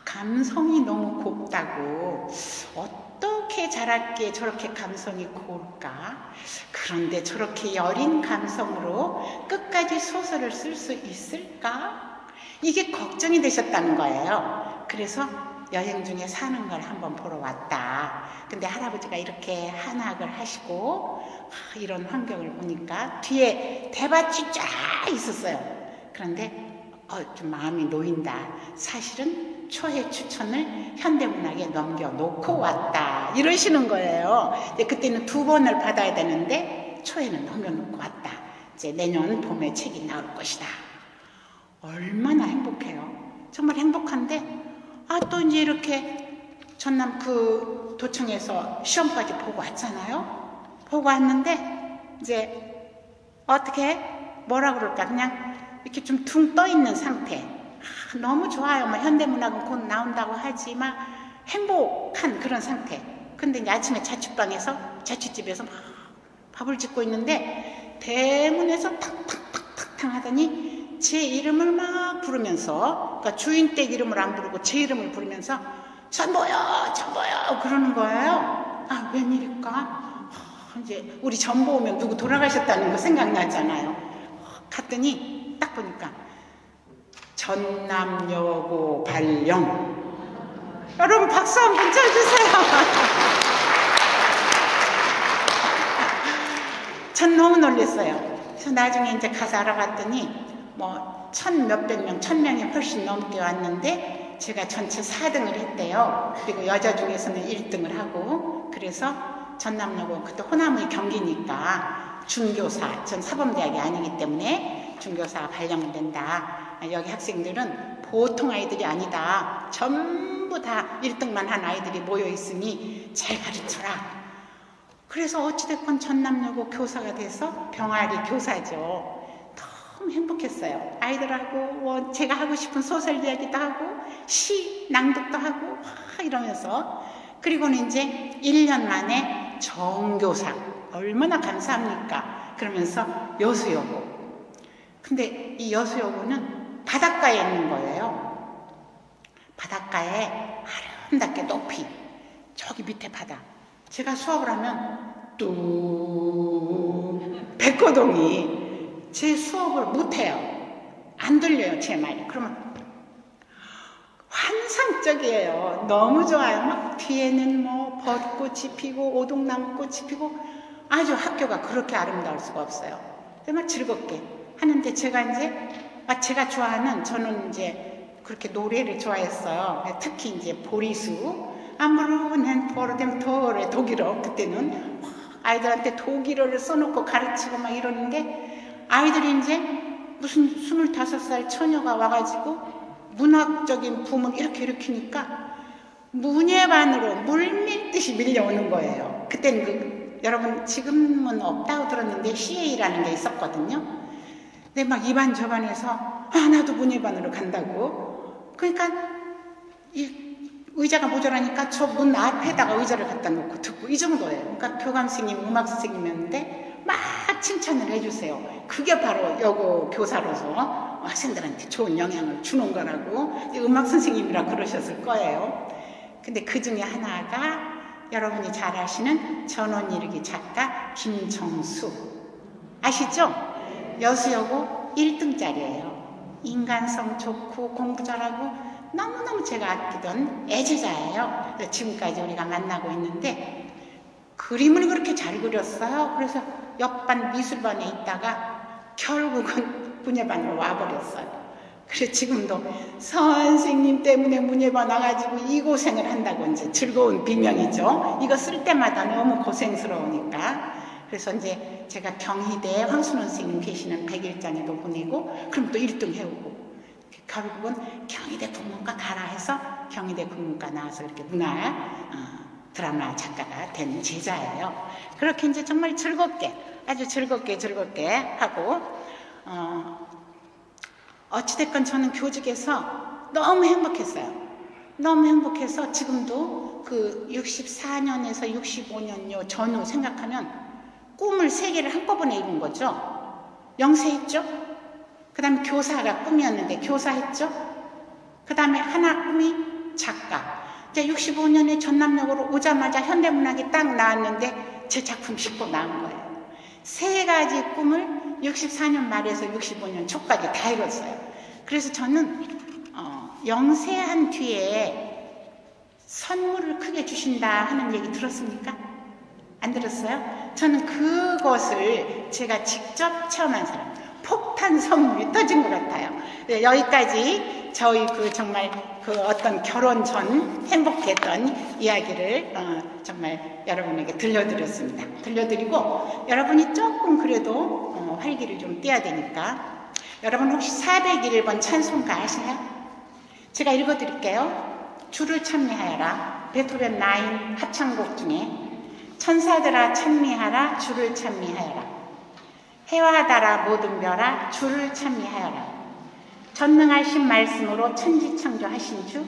감성이 너무 곱다고. 어떻게 자랐기에 저렇게 감성이 고울까? 그런데 저렇게 여린 감성으로 끝까지 소설을 쓸 수 있을까? 이게 걱정이 되셨다는 거예요. 그래서 여행 중에 사는 걸 한번 보러 왔다. 근데 할아버지가 이렇게 한학을 하시고 이런 환경을 보니까 뒤에 대밭이 쫙 있었어요. 그런데 좀 마음이 놓인다. 사실은 초회 추천을 현대문학에 넘겨놓고 왔다. 이러시는 거예요. 근데 그때는 2번을 받아야 되는데 초회는 넘겨놓고 왔다. 이제 내년 봄에 책이 나올 것이다. 얼마나 행복해요. 정말 행복한데 또 이제 이렇게 전남 그 도청에서 시험까지 보고 왔잖아요. 보고 왔는데 이제 어떻게 뭐라 그럴까, 그냥 이렇게 좀 둥 떠 있는 상태. 너무 좋아요. 현대문학은 곧 나온다고 하지만 행복한 그런 상태. 근데 이제 아침에 자취집에서 막 밥을 짓고 있는데 대문에서 탁탁탁탁 하더니 제 이름을 막 부르면서, 그러니까 주인 댁 이름을 안 부르고 제 이름을 부르면서 전보요 전보요 그러는 거예요. 아, 웬일일까? 이제 우리 전보 오면 누구 돌아가셨다는 거 생각나잖아요. 갔더니 딱 보니까 전남여고 발령. 여러분 박수 한번 쳐주세요. 전 너무 놀랐어요. 그래서 나중에 이제 가서 알아봤더니 뭐 몇백 명, 1000명이 훨씬 넘게 왔는데 제가 전체 4등을 했대요. 그리고 여자 중에서는 1등을 하고, 그래서 전남여고 그때 호남의 경기니까 중교사, 전 사범대학이 아니기 때문에 중교사 발령을 낸다. 여기 학생들은 보통 아이들이 아니다. 전부 다 1등만 한 아이들이 모여 있으니 잘 가르쳐라. 그래서 어찌됐건 전남여고 교사가 돼서 병아리 교사죠. 너무 행복했어요. 아이들하고 제가 하고 싶은 소설 이야기도 하고 시 낭독도 하고 이러면서, 그리고는 이제 1년 만에 정교사. 얼마나 감사합니까? 그러면서 여수여고. 근데 이 여수여고는 바닷가에 있는 거예요. 바닷가에 아름답게 높이, 저기 밑에 바다. 제가 수업을 하면 뚝 백호동이 제 수업을 못해요. 안 들려요, 제 말이. 그러면 환상적이에요. 너무 좋아요. 막 뒤에는 뭐 벚꽃이 피고 오동나무꽃이 피고 아주 학교가 그렇게 아름다울 수가 없어요. 정말 즐겁게 하는데 제가 이제 제가 좋아하는, 저는 이제 그렇게 노래를 좋아했어요. 특히 이제 보리수 아무르는 포르뎀토르의 독일어, 그때는 아이들한테 독일어를 써놓고 가르치고 막 이러는데, 아이들이 이제 무슨 25살 처녀가 와가지고 문학적인 붐을 이렇게 일으키니까 문예반으로 물밀듯이 밀려오는 거예요. 그때는 여러분 지금은 없다고 들었는데 CA라는 게 있었거든요. 근데 막 이반 저반해서 나도 문예반으로 간다고. 그러니까 의자가 모자라니까 저 문 앞에다가 의자를 갖다 놓고 듣고, 이 정도예요. 그러니까 교감 선생님, 음악 선생님이었는데 막 칭찬을 해주세요. 그게 바로 여고 교사로서 학생들한테 좋은 영향을 주는 거라고 음악 선생님이라 그러셨을 거예요. 근데 그 중에 하나가 여러분이 잘 아시는 전원일기 작가 김정수. 아시죠? 여수여고 1등짜리예요. 인간성 좋고 공부 잘하고 너무너무 제가 아끼던 애제자예요. 지금까지 우리가 만나고 있는데 그림을 그렇게 잘 그렸어요. 그래서 옆반 미술반에 있다가 결국은 문예반으로 와버렸어요. 그래서 지금도 선생님 때문에 문예반 와가지고 이 고생을 한다고 이제 즐거운 비명이죠. 이거 쓸 때마다 너무 고생스러우니까. 그래서 이제 제가 경희대 황순원 선생님 계시는 백일장에도 보내고, 그럼 또 1등 해오고, 결국은 경희대 국문과 가라 해서 경희대 국문과 나와서 이렇게 문화 드라마 작가가 된 제자예요. 그렇게 이제 정말 즐겁게, 아주 즐겁게 하고, 어찌됐건 저는 교직에서 너무 행복했어요. 너무 행복해서 지금도 그 64년에서 65년 요 전후 생각하면 꿈을 3개를 한꺼번에 이룬 거죠. 영세했죠? 그 다음에 교사가 꿈이었는데 교사했죠? 그 다음에 하나 꿈이 작가. 이제 65년에 전남역으로 오자마자 현대문학이 딱 나왔는데 제 작품 싣고 나온 거예요. 3가지 꿈을 64년 말에서 65년 초까지 다 이뤘어요. 그래서 저는 영세한 뒤에 선물을 크게 주신다 하는 얘기 들었습니까? 안 들었어요? 저는 그것을 제가 직접 체험한 사람, 폭탄 선물이 터진 것 같아요. 네, 여기까지 저희 정말 어떤 결혼 전 행복했던 이야기를 정말 여러분에게 들려드렸습니다. 들려드리고 여러분이 조금 그래도 활기를 좀 띠어야 되니까, 여러분 혹시 401번 찬송가 아시나요? 제가 읽어드릴게요. 주를 찬미하여라. 베토벤 9 합창곡 중에 천사들아 찬미하라. 주를 찬미하여라. 해와 달아 모든 별아 주를 찬미하여라. 전능하신 말씀으로 천지 창조하신 주,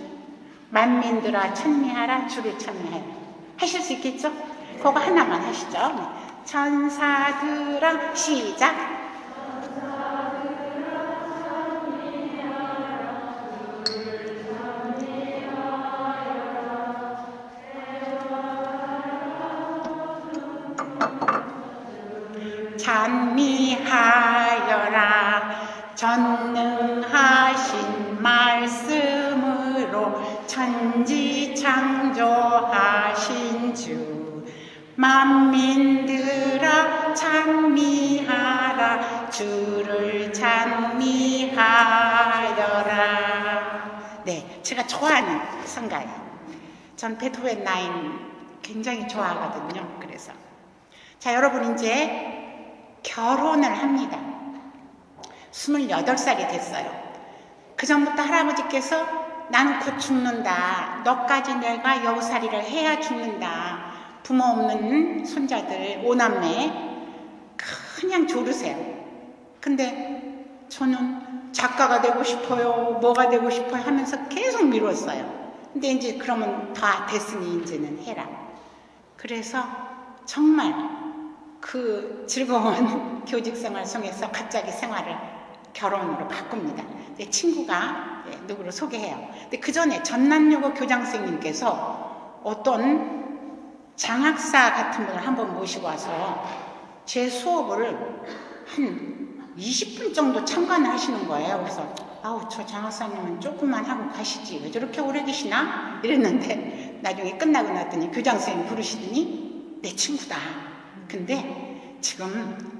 만민들아 찬미하라. 주를 찬미하여라. 하실 수 있겠죠? 그거 하나만 하시죠. 네. 천사들아 시작. 찬미하여라 전능하신 말씀으로 천지창조하신 주 만민들아 찬미하라 주를 찬미하여라. 네, 제가 좋아하는 성가예요. 전 베토벤 9 굉장히 좋아하거든요. 그래서 자, 여러분 이제 결혼을 합니다. 28살이 됐어요. 그 전부터 할아버지께서 나는 곧 죽는다. 너까지 내가 여우살이를 해야 죽는다. 부모 없는 손자들 5남매 그냥 조르세요. 근데 저는 작가가 되고 싶어요. 뭐가 되고 싶어요 하면서 계속 미뤘어요. 근데 이제 그러면 다 됐으니 이제는 해라. 그래서 정말 그 즐거운 교직생활 속에서 갑자기 생활을 결혼으로 바꿉니다. 내 친구가 누구를 소개해요. 근데 그 전에 전남여고 교장선생님께서 어떤 장학사 같은 분을 한번 모시고 와서 제 수업을 한 20분 정도 참관을 하시는 거예요. 그래서 아우 저 장학사님은 조금만 하고 가시지 왜 저렇게 오래 계시나? 이랬는데 나중에 끝나고 났더니 교장선생님 부르시더니 내 친구다. 근데 지금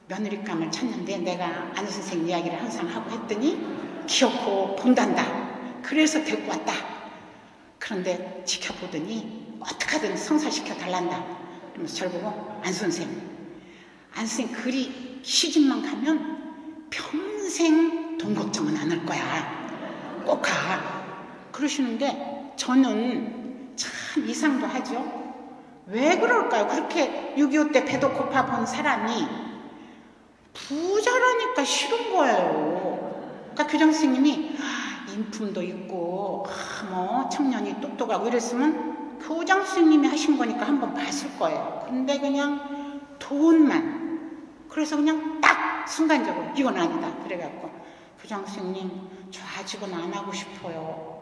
며느리감을 찾는데 내가 안 선생님 이야기를 항상 하고 했더니 귀엽고 본단다. 그래서 데리고 왔다. 그런데 지켜보더니 어떡하든 성사시켜 달란다. 그러면서 저를 보고 안 선생님 그리 시집만 가면 평생 돈 걱정은 안 할 거야. 꼭 가. 그러시는데 저는 참 이상도 하죠. 왜 그럴까요? 그렇게 6.25 때 배도 고파 본 사람이 부자라니까 싫은 거예요. 그러니까 교장선생님이 인품도 있고 뭐 청년이 똑똑하고 이랬으면 교장선생님이 하신 거니까 한번 봤을 거예요. 근데 그냥 돈만. 그래서 그냥 딱 순간적으로 이건 아니다. 그래갖고 교장선생님 저 아직은 안 하고 싶어요.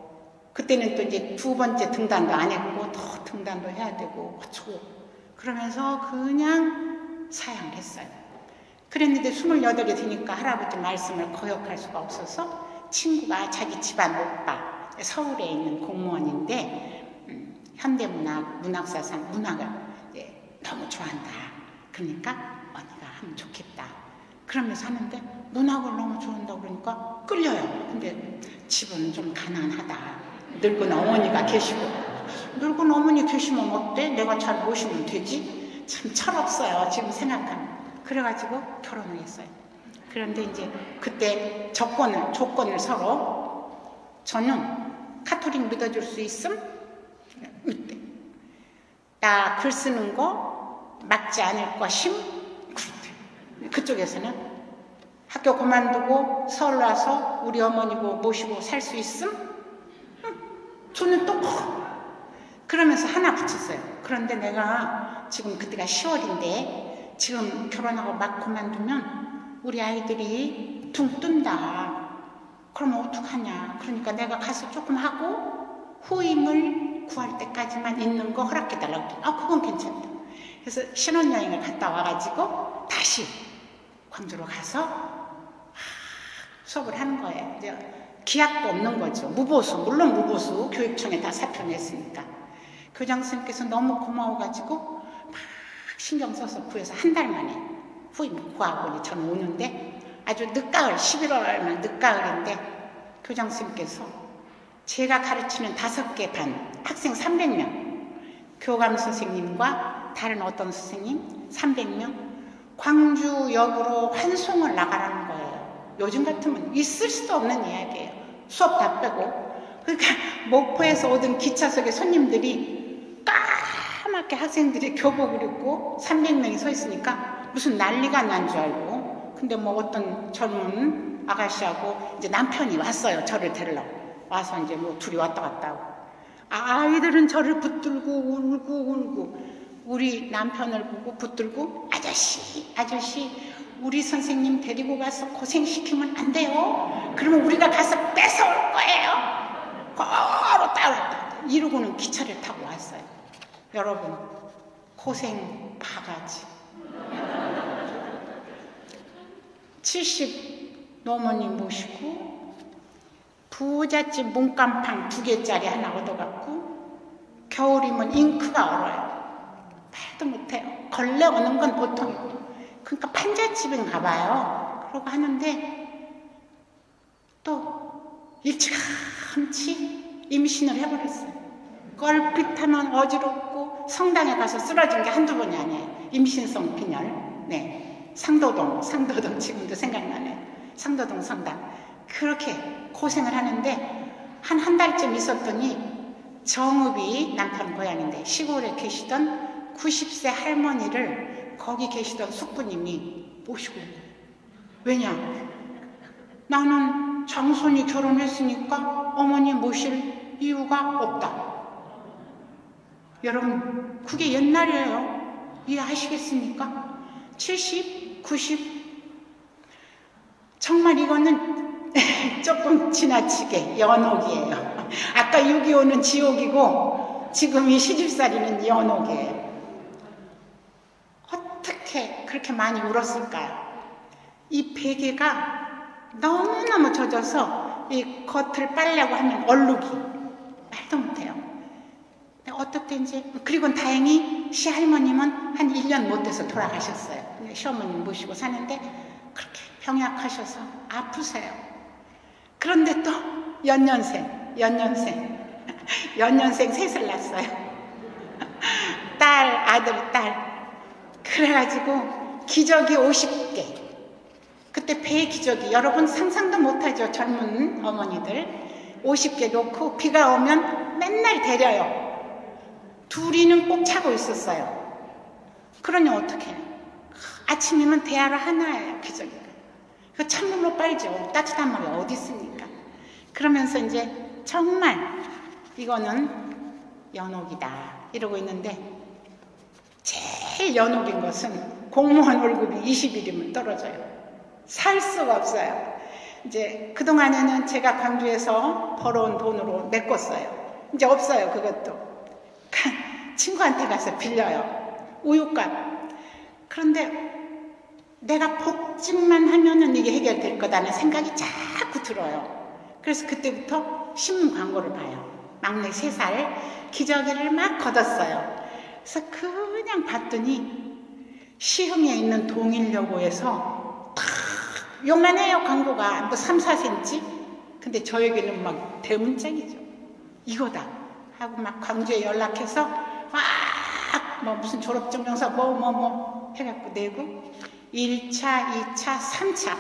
그때는 또 이제 2번째 등단도 안 했고 더 등단도 해야 되고 어쩌고 그러면서 그냥 사양을 했어요. 그랬는데 28이 되니까 할아버지 말씀을 거역할 수가 없어서 친구가 자기 집안 오빠 서울에 있는 공무원인데 현대문학, 문학사상 문학을 너무 좋아한다. 그러니까 언니가 하면 좋겠다. 그러면서 하는데 문학을 너무 좋아한다고 그러니까 끌려요. 근데 집은 좀 가난하다. 늙은 어머니가 계시고 늙은 어머니 계시면 어때? 내가 잘 모시면 되지? 참 철없어요. 지금 생각하면. 그래가지고 결혼을 했어요. 그런데 이제 그때 조건을 서로 저는 카톨릭 믿어줄 수 있음? 이때 나 글 쓰는 거 막지 않을 것임? 그때 그쪽에서는 학교 그만두고 서울 와서 우리 어머니 모시고 살 수 있음? 저는 또 그러면서 하나 붙였어요. 그런데 내가 지금 그때가 10월인데 지금 결혼하고 막 그만두면 우리 아이들이 둥 뜬다. 그러면 어떡하냐. 그러니까 내가 가서 조금 하고 후임을 구할 때까지만 있는 거 허락해달라고. 그건 괜찮다. 그래서 신혼여행을 갔다 와가지고 다시 광주로 가서 수업을 하는 거예요. 이제 기약도 없는 거죠. 무보수, 물론 무보수 교육청에 다 사표 냈으니까. 교장선생님께서 너무 고마워가지고 막 신경 써서 구해서 한 달 만에 후임 구하고 저는 오는데 아주 늦가을 11월만 늦가을인데 교장선생님께서 제가 가르치는 5개 반 학생 300명 교감 선생님과 다른 어떤 선생님 300명 광주역으로 환송을 나가라는 거예요. 요즘 같으면 있을 수도 없는 이야기예요. 수업 다 빼고. 그러니까 목포에서 오던 기차석에 손님들이 까맣게 학생들이 교복을 입고 300명이 서 있으니까 무슨 난리가 난 줄 알고. 근데 뭐 어떤 젊은 아가씨하고 이제 남편이 왔어요. 저를 데리려고. 와서 이제 뭐 둘이 왔다 갔다 하고. 아이들은 저를 붙들고 울고 우리 남편을 보고 붙들고 아저씨 우리 선생님 데리고 가서 고생시키면 안 돼요. 그러면 우리가 가서 뺏어올 거예요. 걸어 따라 이러고는 기차를 타고 왔어요. 여러분, 고생 바가지. 70 노모님 모시고 부잣집 문간판 2개짜리 하나 얻어갖고 겨울이면 잉크가 얼어요. 말도 못해요. 걸레 오는 건 보통이고. 그러니까 판잣집인가 봐요. 그러고 하는데 또 일찌감치 임신을 해버렸어요. 껄핏하면 어지럽고 성당에 가서 쓰러진 게 한두 번이 아니에요. 임신성 빈혈. 네, 상도동 지금도 생각나네. 상도동 성당. 그렇게 고생을 하는데 한 달쯤 있었더니 정읍이 남편 고향인데 시골에 계시던 90세 할머니를 거기 계시던 숙부님이 모시고 있는 거예요. 왜냐? 나는 장손이 결혼했으니까 어머니 모실 이유가 없다. 여러분, 그게 옛날이에요. 이해하시겠습니까? 70, 90. 정말 이거는 조금 지나치게 연옥이에요. 아까 6.25는 지옥이고 지금 이 시집살이는 연옥이에요. 어떻게 그렇게 많이 울었을까요? 이 베개가 너무너무 젖어서 이 겉을 빨려고 하면 얼룩이 말도 못해요. 어떻게 이제 그리고 다행히 시할머님은 한 1년 못 돼서 돌아가셨어요. 시어머님 모시고 사는데 그렇게 병약하셔서 아프세요. 그런데 또 연년생 셋을 낳았어요. 아들, 딸. 그래가지고 기저귀 50개. 그때 배 기저귀 여러분 상상도 못하죠. 젊은 어머니들 50개 놓고 비가 오면 맨날 데려요. 둘이는 꼭 차고 있었어요. 그러니 어떡해. 아침이면 대하루 하나예요. 기저귀가. 그 찬물로 빨죠. 따뜻한 물이 어디 있습니까? 그러면서 이제 정말 이거는 연옥이다 이러고 있는데 제일 연옥인 것은 공무원 월급이 20일이면 떨어져요. 살 수가 없어요. 이제 그동안에는 제가 광주에서 벌어온 돈으로 메꿨어요. 이제 없어요. 그것도. 친구한테 가서 빌려요. 우유값. 그런데 내가 복직만 하면은 이게 해결될 거다는 생각이 자꾸 들어요. 그래서 그때부터 신문 광고를 봐요. 막내 3살 기저귀를 막 걷었어요. 그래서 그냥 봤더니 시흥에 있는 동일여고에서 요만해요. 광고가 뭐 3, 4cm. 근데 저에게는 막 대문짝이죠. 이거다 하고 막 광주에 연락해서 뭐 무슨 졸업증명서 뭐 해갖고 내고 1차, 2차, 3차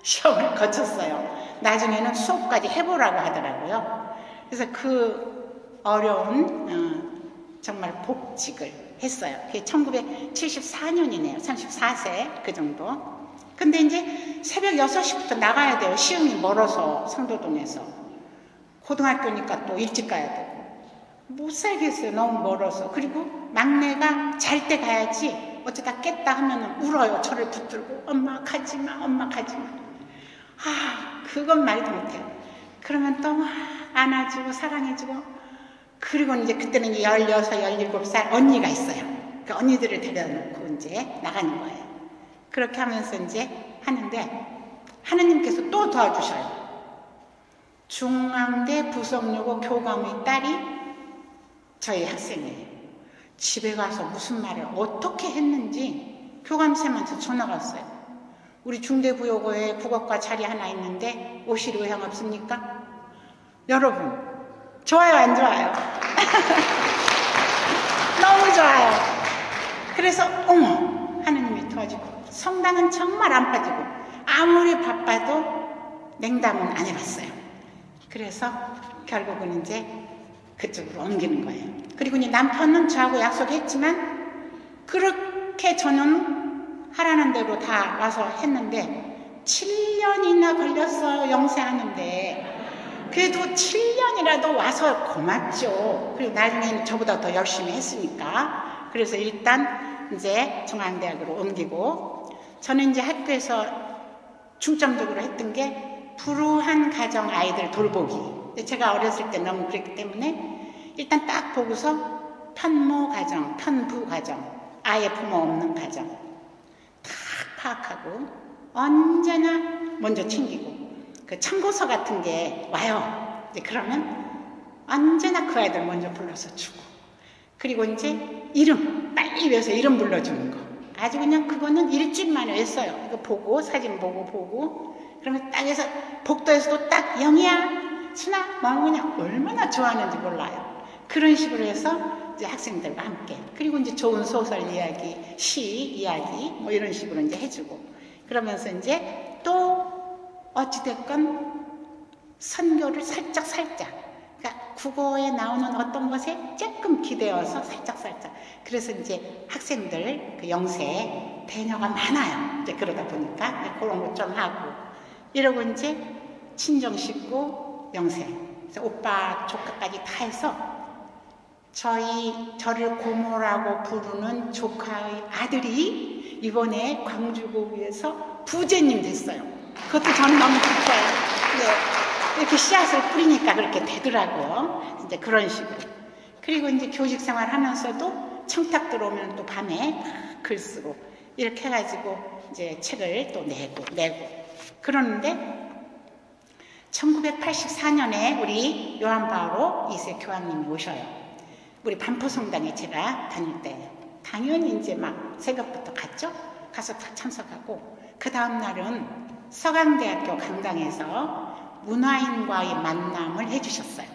시험을 거쳤어요. 나중에는 수업까지 해보라고 하더라고요. 그래서 그 어려운 정말 복직을 했어요. 그게 1974년이네요. 34세 그 정도. 근데 이제 새벽 6시부터 나가야 돼요. 시흥이 멀어서 상도동에서. 고등학교니까 또 일찍 가야 되고. 못 살겠어요. 너무 멀어서. 그리고 막내가 잘 때 가야지 어쩌다 깼다 하면 울어요. 저를 붙들고 엄마 가지마 엄마 가지마. 그건 말도 못해요. 그러면 또 안아주고 사랑해주고. 그리고 이제 그때는 16, 17살 언니가 있어요. 그 언니들을 데려놓고 이제 나가는 거예요. 그렇게 하면서 이제 하는데 하느님께서 또 도와주셔요. 중앙대 부석여고 교감의 딸이 저희 학생이에요. 집에 가서 무슨 말을 어떻게 했는지 교감쌤한테 전화가 왔어요. 우리 중대부여고에 국어과 자리 하나 있는데 오실 의향 없습니까? 여러분 좋아요 안 좋아요? 너무 좋아요. 그래서 어머 하느님이 도와주고 성당은 정말 안 빠지고 아무리 바빠도 냉담은 안 해봤어요. 그래서 결국은 이제 그쪽으로 옮기는 거예요. 그리고 이제 남편은 저하고 약속했지만 그렇게 저는 하라는 대로 다 와서 했는데 7년이나 걸렸어요. 영세하는데. 그래도 7년이라도 와서 고맙죠. 그리고 나중에는 저보다 더 열심히 했으니까. 그래서 일단 이제 중앙대학으로 옮기고, 저는 이제 학교에서 중점적으로 했던 게 불우한 가정 아이들 돌보기. 제가 어렸을 때 너무 그랬기 때문에 일단 딱 보고서 편모 가정, 편부 가정, 아예 부모 없는 가정 다 파악하고 언제나 먼저 챙기고, 그 참고서 같은 게 와요. 이제 그러면 언제나 그 아이들 먼저 불러서 주고, 그리고 이제 이름 빨리 외워서 이름 불러주는 거 아주 그냥 그거는 일주일 만에 했어요. 이거 보고 사진 보고 그러면 딱 해서 복도에서도 딱 영희야, 순아, 뭐 그냥 얼마나 좋아하는지 몰라요. 그런 식으로 해서 이제 학생들과 함께, 그리고 이제 좋은 소설 이야기, 시 이야기 뭐 이런 식으로 이제 해주고, 그러면서 이제 또 어찌됐건 선교를 살짝 그러니까 국어에 나오는 어떤 것에 조금 기대어서 살짝 그래서 이제 학생들 그 영세 배녀가 많아요. 이제 그러다 보니까 그런 것 좀 하고 이러고 이제 친정 식구 영세, 그래서 오빠 조카까지 다 해서 저를 고모라고 부르는 조카의 아들이 이번에 광주고위에서 부제님 됐어요. 그것도 저는 너무 기뻐요. 네, 이렇게 씨앗을 뿌리니까 그렇게 되더라고요. 이제 그런 식으로. 그리고 이제 교직 생활 하면서도 청탁 들어오면 또 밤에 글 쓰고 이렇게 해가지고 이제 책을 또 내고 그러는데 1984년에 우리 요한 바오로 2세 교황님이 오셔요. 우리 반포성당에 제가 다닐 때 당연히 이제 막 새벽부터 갔죠. 가서 다 참석하고, 그 다음 날은 서강대학교 강당에서 문화인과의 만남을 해주셨어요.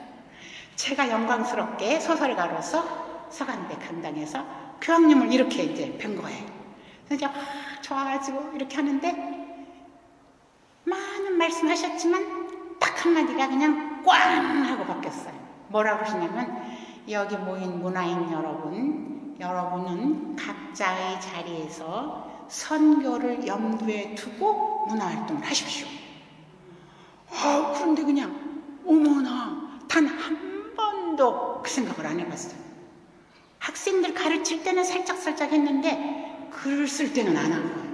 제가 영광스럽게 소설가로서 서강대 강당에서 교황님을 이렇게 이제 뵌 거예요. 그래서 막 좋아가지고 이렇게 하는데 많은 말씀하셨지만 딱 한마디가 그냥 꽝 하고 바뀌었어요. 뭐라고 하시냐면, 여기 모인 문화인 여러분은 각자의 자리에서 선교를 염두에 두고 문화활동을 하십시오. 그런데 그냥 어머나, 단 한 번도 그 생각을 안 해봤어요. 학생들 가르칠 때는 살짝 했는데 글을 쓸 때는 안 한 거예요.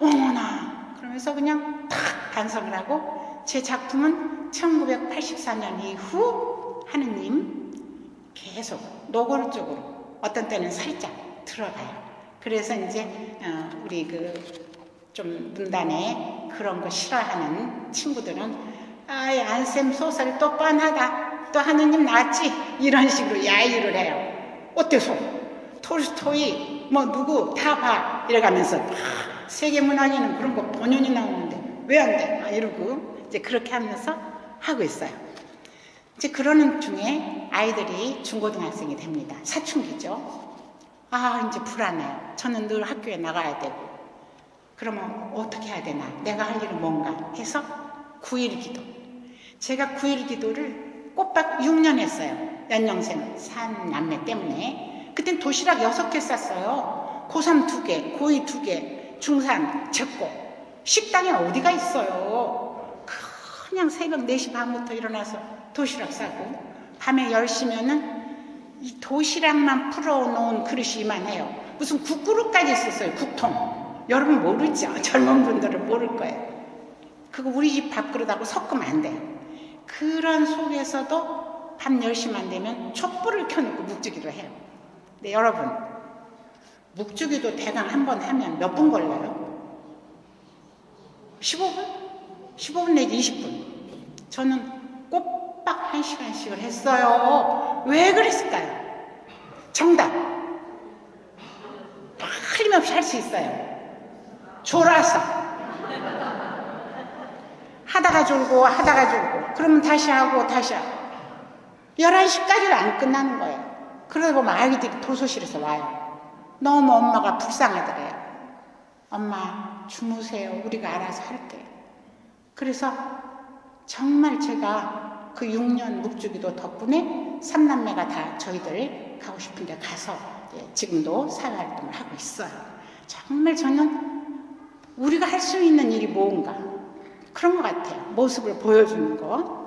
어머나, 그러면서 그냥 탁 반성을 하고, 제 작품은 1984년 이후 하느님 계속 노골적으로 어떤 때는 살짝 들어가요. 그래서 이제 우리 그 좀 문단에 그런 거 싫어하는 친구들은 안쌤 소설이 또 뻔하다, 또 하느님 나왔지, 이런 식으로 야유를 해요. 어때서? 톨스토이 뭐 누구 다 봐 이래가면서 세계문화에는 그런 거 본연이 나오는데 왜 안 돼? 이러고 이제 그렇게 하면서 하고 있어요. 이제 그러는 중에 아이들이 중고등학생이 됩니다. 사춘기죠. 이제 불안해요. 저는 늘 학교에 나가야 되고, 그러면 어떻게 해야 되나, 내가 할 일은 뭔가 해서 9일 기도. 제가 9일 기도를 꼬박 6년 했어요. 연영생 3남매 때문에. 그땐 도시락 6개 쌌어요. 고3 2개, 고2 2개, 중3 제거. 식당에 어디가 있어요. 그냥 새벽 4시 반부터 일어나서 도시락 싸고, 밤에 10시면은 이 도시락만 풀어놓은 그릇이 이만해요. 무슨 국그릇까지 있었어요. 국통. 여러분 모르죠? 젊은 분들은 모를 거예요. 그거 우리 집 밥그릇하고 섞으면 안 돼요. 그런 속에서도 밤 10시만 되면 촛불을 켜놓고 묵주기도 해요. 근데 여러분, 묵주기도 대강 한 번 하면 몇 분 걸려요? 15분? 15분 내지 20분. 저는 꼬박 1시간씩을 했어요. 왜 그랬을까요? 정답. 틀림없이 할 수 있어요. 졸아서. 하다가 졸고 그러면 다시 하고 11시까지도 안 끝나는 거예요. 그러다 보면 아이들이 도서실에서 와요. 너무 엄마가 불쌍하더래요. 엄마 주무세요. 우리가 알아서 할게요. 그래서 정말 제가 그 6년 묵주기도 덕분에 3남매가 다 저희들 가고 싶은 데 가서 지금도 사회활동을 하고 있어요. 정말 저는 우리가 할 수 있는 일이 뭔가, 그런 것 같아요. 모습을 보여주는 거.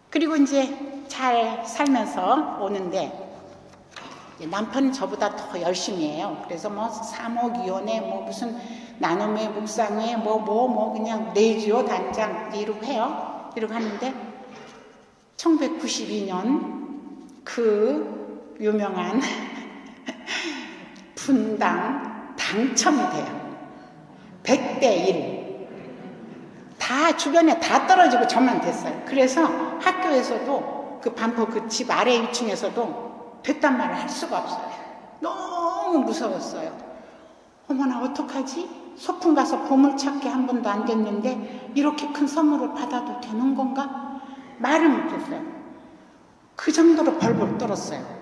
그리고 이제 잘 살면서 오는데 남편은 저보다 더 열심히 해요. 그래서 뭐 사목위원회, 뭐 무슨 나눔회, 묵상회, 뭐 그냥 내지요 단장 이러고 해요. 이러고 하는데 1992년 그 유명한 분당 당첨이 돼요. 100대 1. 다 주변에 다 떨어지고 저만 됐어요. 그래서 학교에서도 그 반포 그 집 아래 1층에서도 됐단 말을 할 수가 없어요. 너무 무서웠어요. 어머나 어떡하지? 소풍 가서 보물찾기 한 번도 안 됐는데 이렇게 큰 선물을 받아도 되는 건가? 말을 못했어요. 그 정도로 벌벌 떨었어요.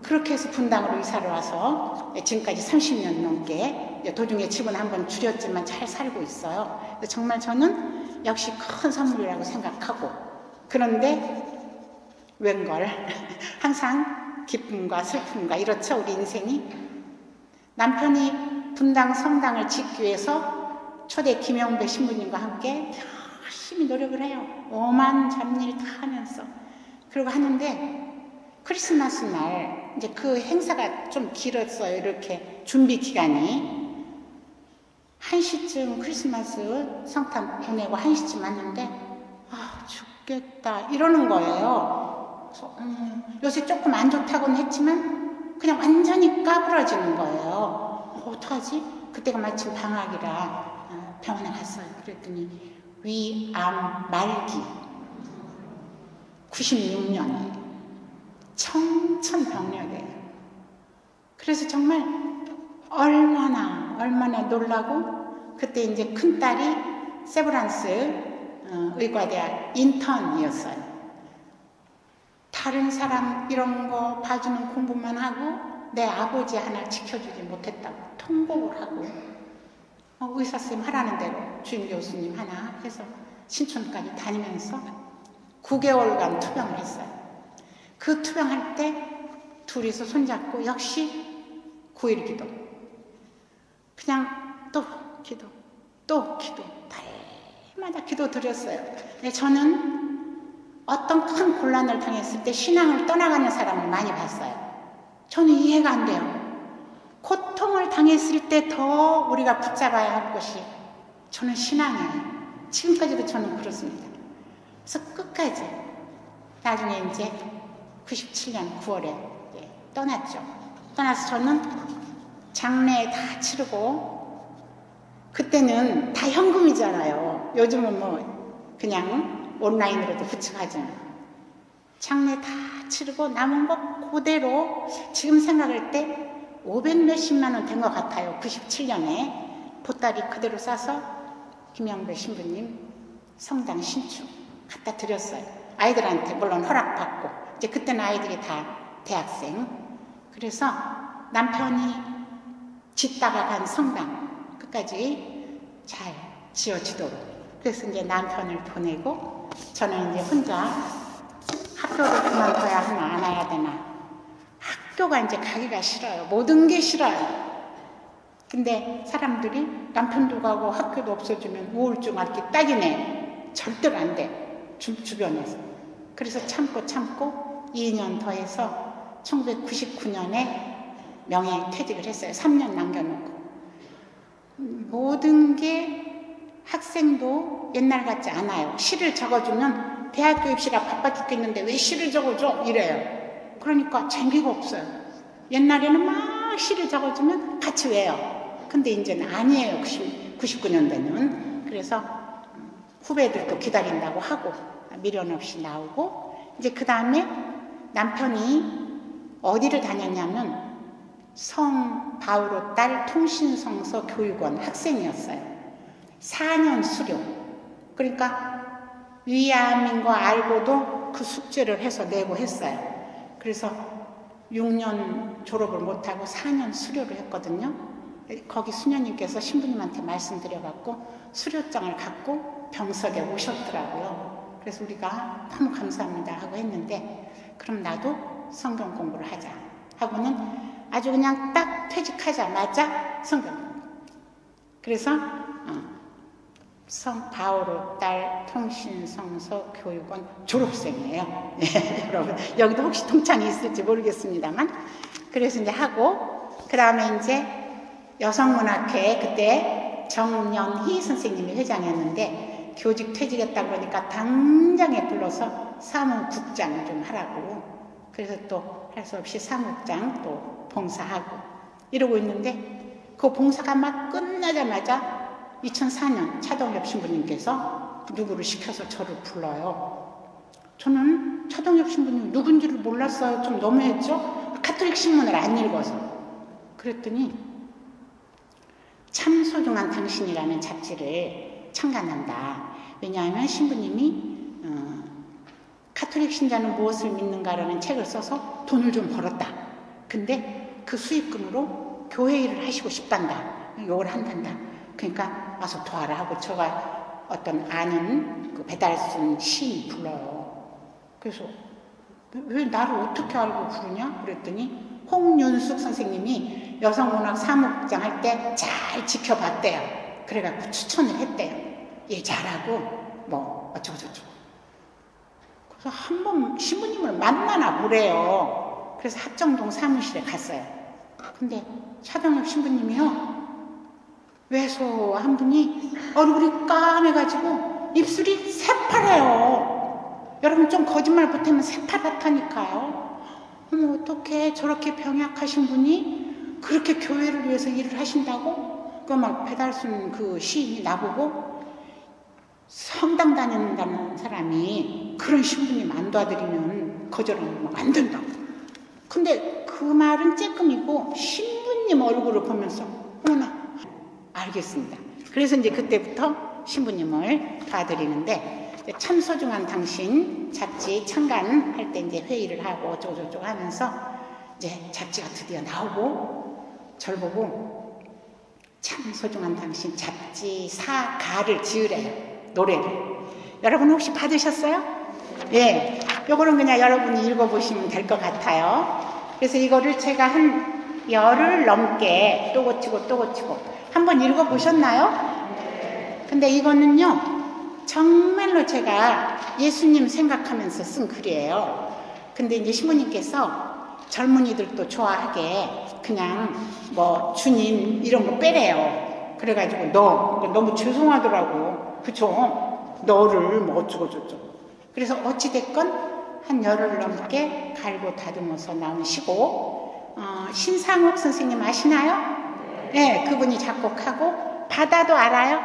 그렇게 해서 분당으로 이사를 와서 지금까지 30년 넘게 도중에 집은 한번 줄였지만 잘 살고 있어요. 정말 저는 역시 큰 선물이라고 생각하고, 그런데 웬걸 항상 기쁨과 슬픔과 이렇죠, 우리 인생이. 남편이 분당 성당을 짓기 위해서 초대 김영배 신부님과 함께 열심히 노력을 해요. 오만 잡일 다 하면서. 그러고 하는데 크리스마스 날 이제 그 행사가 좀 길었어요. 이렇게 준비 기간이 1시쯤 크리스마스 성탄 보내고 1시쯤 왔는데 아 죽겠다 이러는 거예요. 그래서 요새 조금 안 좋다고는 했지만 그냥 완전히 까부러지는 거예요. 어떡하지? 그때가 마침 방학이라 병원에 갔어요. 그랬더니 위암 말기 96년에 청천벽력이에요. 그래서 정말 얼마나 놀라고, 그때 이제 큰딸이 세브란스 의과대학 인턴이었어요. 다른 사람 이런 거 봐주는 공부만 하고 내 아버지 하나 지켜주지 못했다고 통곡을 하고 의사 선생님 하라는 대로 주임 교수님 하나 해서 신촌까지 다니면서 9개월간 투병을 했어요. 그 투병할 때 둘이서 손잡고 역시 9일 기도. 그냥 또 기도, 달마다 기도 드렸어요. 근데 저는 어떤 큰 곤란을 당했을 때 신앙을 떠나가는 사람을 많이 봤어요. 저는 이해가 안 돼요. 고통을 당했을 때 더 우리가 붙잡아야 할 것이 저는 신앙이에요. 지금까지도 저는 그렇습니다. 그래서 끝까지 나중에 이제 97년 9월에 떠났죠. 떠나서 저는 장례 다 치르고, 그때는 다 현금이잖아요. 요즘은 뭐 그냥 온라인으로도 부축하잖아요. 장례 다 치르고 남은 거 그대로 지금 생각할 때 500 몇십만 원 된 것 같아요. 97년에 보따리 그대로 싸서 김영배 신부님 성당 신축 갖다 드렸어요. 아이들한테 물론 허락받고. 이제 그때는 아이들이 다 대학생. 그래서 남편이 짓다가 간 성당 끝까지 잘 지어지도록. 그래서 이제 남편을 보내고 저는 이제 혼자 학교를 그만둬야 하나 안 해야 되나. 학교가 이제 가기가 싫어요. 모든 게 싫어요. 근데 사람들이 남편도 가고 학교도 없어지면 우울증 이렇게 딱이네. 절대로 안 돼. 주변에서. 그래서 참고 2년 더 해서 1999년에 명예퇴직을 했어요. 3년 남겨놓고. 모든 게 학생도 옛날 같지 않아요. 시를 적어주면 대학교 입시라 바빠 죽겠는데 왜 시를 적어줘? 이래요. 그러니까 재미가 없어요. 옛날에는 막 시를 적어주면 같이 외요. 근데 이제는 아니에요. 99년대는. 그래서 후배들도 기다린다고 하고 미련 없이 나오고, 이제 그 다음에 남편이 어디를 다녔냐면 성 바오로 딸 통신성서 교육원 학생이었어요. 4년 수료. 그러니까 위암인 거 알고도 그 숙제를 해서 내고 했어요. 그래서 6년 졸업을 못하고 4년 수료를 했거든요. 거기 수녀님께서 신부님한테 말씀드려갖고 수료장을 갖고 병석에 오셨더라고요. 그래서 우리가 너무 감사합니다 하고 했는데, 그럼 나도 성경 공부를 하자 하고는 아주 그냥 딱 퇴직하자마자 성경 공부. 그래서 바오로 딸 통신성서 교육원 졸업생이에요. 네, 여러분 여기도 혹시 동창이 있을지 모르겠습니다만 그래서 이제 하고 그 다음에 이제 여성문학회 그때 정연희 선생님이 회장이었는데 교직 퇴직했다 그러니까 당장에 불러서 사무국장 좀 하라고 그래서 또 할 수 없이 사무국장 또 봉사하고 이러고 있는데 그 봉사가 막 끝나자마자 2004년 차동엽 신부님께서 누구를 시켜서 저를 불러요. 저는 차동엽 신부님 누군지를 몰랐어요. 좀 너무했죠? 가톨릭 신문을 안 읽어서. 그랬더니 참 소중한 당신이라는 잡지를 창간한다. 왜냐하면 신부님이 가톨릭 신자는 무엇을 믿는가라는 책을 써서 돈을 좀 벌었다. 근데 그 수익금으로 교회 일을 하시고 싶단다. 요걸 한단다. 그러니까 와서 도와라 하고 제가 어떤 아는 그 배달순 시인 불러요. 그래서 왜 나를 어떻게 알고 부르냐? 그랬더니 홍윤숙 선생님이 여성문학 사무국장 할 때 잘 지켜봤대요. 그래갖고 추천을 했대요. 일 잘하고 뭐 어쩌고저쩌고. 그래서 한번 신부님을 만나나 보래요. 그래서 합정동 사무실에 갔어요. 근데 차동엽 신부님이요. 왜소한 분이 얼굴이 까매가지고 입술이 새파래요. 여러분 좀 거짓말 보태면 새파랗다니까요. 어머 어떻게 저렇게 병약하신 분이 그렇게 교회를 위해서 일을 하신다고? 그 막 배달순 그 시인이 나보고 성당 다닌다는 사람이 그런 신부님 안 도와드리면 거절하면 안 된다고. 근데 그 말은 쬐끔이고 신부님 얼굴을 보면서 어머나 알겠습니다. 그래서 이제 그때부터 신부님을 도와드리는데 참 소중한 당신 잡지 창간할 때 이제 회의를 하고 어쩌고저쩌고 하면서 이제 잡지가 드디어 나오고 저를 보고 참 소중한 당신 잡지사가를 지으래요. 노래를. 여러분 혹시 받으셨어요? 예. 요거는 그냥 여러분이 읽어보시면 될 것 같아요. 그래서 이거를 제가 한 열흘 넘게 또 고치고 또 고치고 한번 읽어보셨나요? 근데 이거는요 정말로 제가 예수님 생각하면서 쓴 글이에요. 근데 이제 신부님께서 젊은이들도 좋아하게 그냥 뭐 주님 이런 거 빼래요. 그래가지고 너무 죄송하더라고. 그쵸? 너를 뭐 어쩌고저쩌고. 그래서 어찌됐건 한 열흘 넘게 갈고 다듬어서 나온 시고 신상욱 선생님 아시나요? 네, 그분이 작곡하고 바다도 알아요?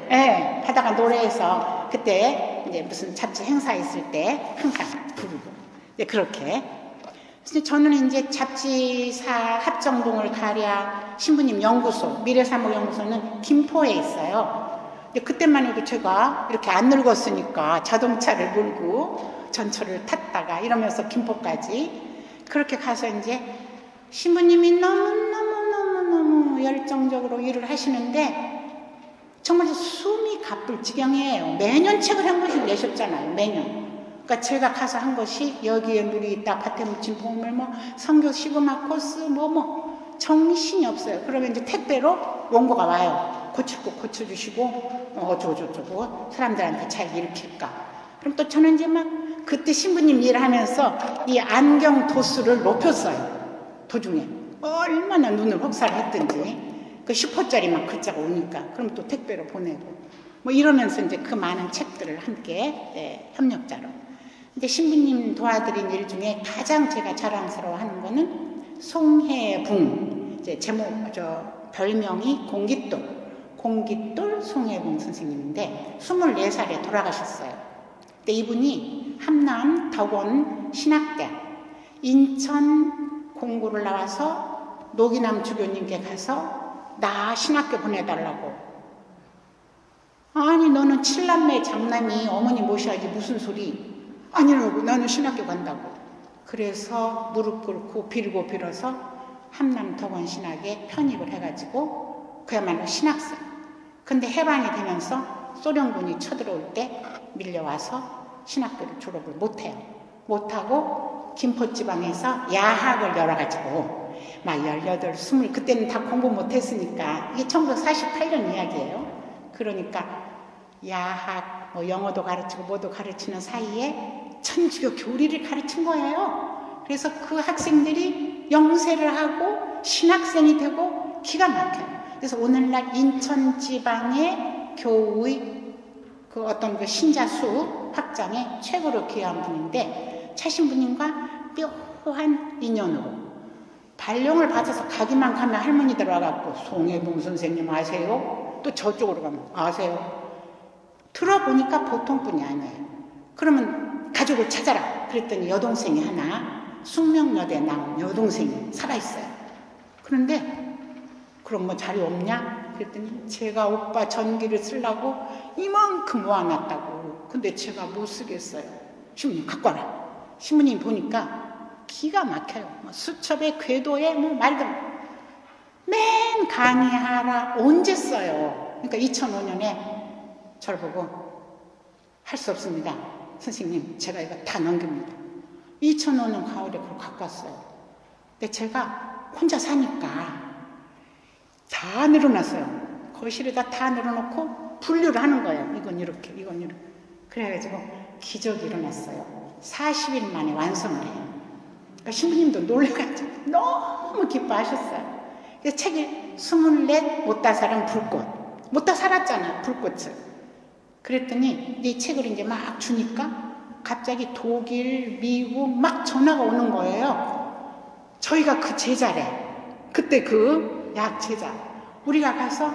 네, 바다가 노래해서 그때 이제 무슨 잡지 행사 있을 때 항상 부르고 네, 그렇게. 그래서 저는 이제 잡지사 합정동을 가랴 신부님 연구소 미래사목연구소는 김포에 있어요. 근데 그때만 해도 제가 이렇게 안 늙었으니까 자동차를 몰고 전철을 탔다가 이러면서 김포까지 그렇게 가서 이제 신부님이 너무 열정적으로 일을 하시는데 정말 숨이 가쁠 지경이에요. 매년 책을 한 권씩 내셨잖아요. 매년. 그러니까 제가 가서 한 것이 여기에 물이 있다. 밭에 묻힌 보물 뭐 성교 시그마 코스 뭐 정신이 없어요. 그러면 이제 택배로 원고가 와요. 고칠 거 고쳐주시고 어쩌고저쩌고 사람들한테 잘 일으킬까. 그럼 또 저는 이제 막 그때 신부님 일하면서 이 안경 도수를 높였어요. 도중에 얼마나 눈을 혹사를 했든지 그 10호짜리 막 글자가 오니까 그럼 또 택배로 보내고 뭐 이러면서 이제 그 많은 책들을 함께 협력자로. 근데 신부님 도와드린 일 중에 가장 제가 자랑스러워하는 거는 송해붕 이제 별명이 공깃돌 송해붕 선생님인데 24살에 돌아가셨어요. 근데 이분이 함남 덕원 신학대학 인천 공고를 나와서 노기남 주교님께 가서 나 신학교 보내달라고. 아니 너는 7남매 장남이 어머니 모셔야지 무슨 소리. 아니라고 나는 신학교 간다고. 그래서 무릎 꿇고 빌어서 함남 덕원 신학에 편입을 해가지고 그야말로 신학생. 근데 해방이 되면서 소련군이 쳐들어올 때 밀려와서 신학교를 졸업을 못해요. 못하고 김포지방에서 야학을 열어가지고 막 18, 20 그때는 다 공부 못했으니까 이게 1948년 이야기예요. 그러니까 야학, 뭐 영어도 가르치고 뭐도 가르치는 사이에 천주교 교리를 가르친 거예요. 그래서 그 학생들이 영세를 하고 신학생이 되고 기가 막혀요. 그래서 오늘날 인천 지방의 교우의 그 어떤 그 신자 수 확장에 최고로 기여한 분인데, 차신부님과 묘한 인연으로 발령을 받아서 가기만 가면 할머니들 와갖고 송혜봉 선생님 아세요? 또 저쪽으로 가면 아세요? 들어보니까 보통 분이 아니에요. 그러면 가족을 찾아라 그랬더니 여동생이 하나, 숙명여대에 나온 여동생이 살아있어요. 그런데 그럼 뭐 자리 없냐? 그랬더니 제가 오빠 전기를 쓰려고 이만큼 모아놨다고. 근데 제가 못 쓰겠어요. 신부님 갖고 와라. 신부님 보니까 기가 막혀요. 뭐 수첩에 궤도에 뭐 말도 맨 강의하라 언제 써요. 그러니까 2005년에 저를 보고 할 수 없습니다. 선생님 제가 이거 다 넘깁니다. 2005년 가을에 그걸 갖고 왔어요. 근데 제가 혼자 사니까 다 늘어났어요. 거실에다 다 늘어놓고 분류를 하는 거예요. 이건 이렇게, 이건 이렇게. 그래가지고 기적이 일어났어요. 40일 만에 완성을 해요. 그러니까 신부님도 놀래가지고 너무 기뻐하셨어요. 그래서 책이 24 못다 살은 불꽃. 못다 살았잖아요, 불꽃을. 그랬더니 이 책을 이제 막 주니까 갑자기 독일, 미국 막 전화가 오는 거예요. 저희가 그 제자래. 그때 그 약 제자. 우리가 가서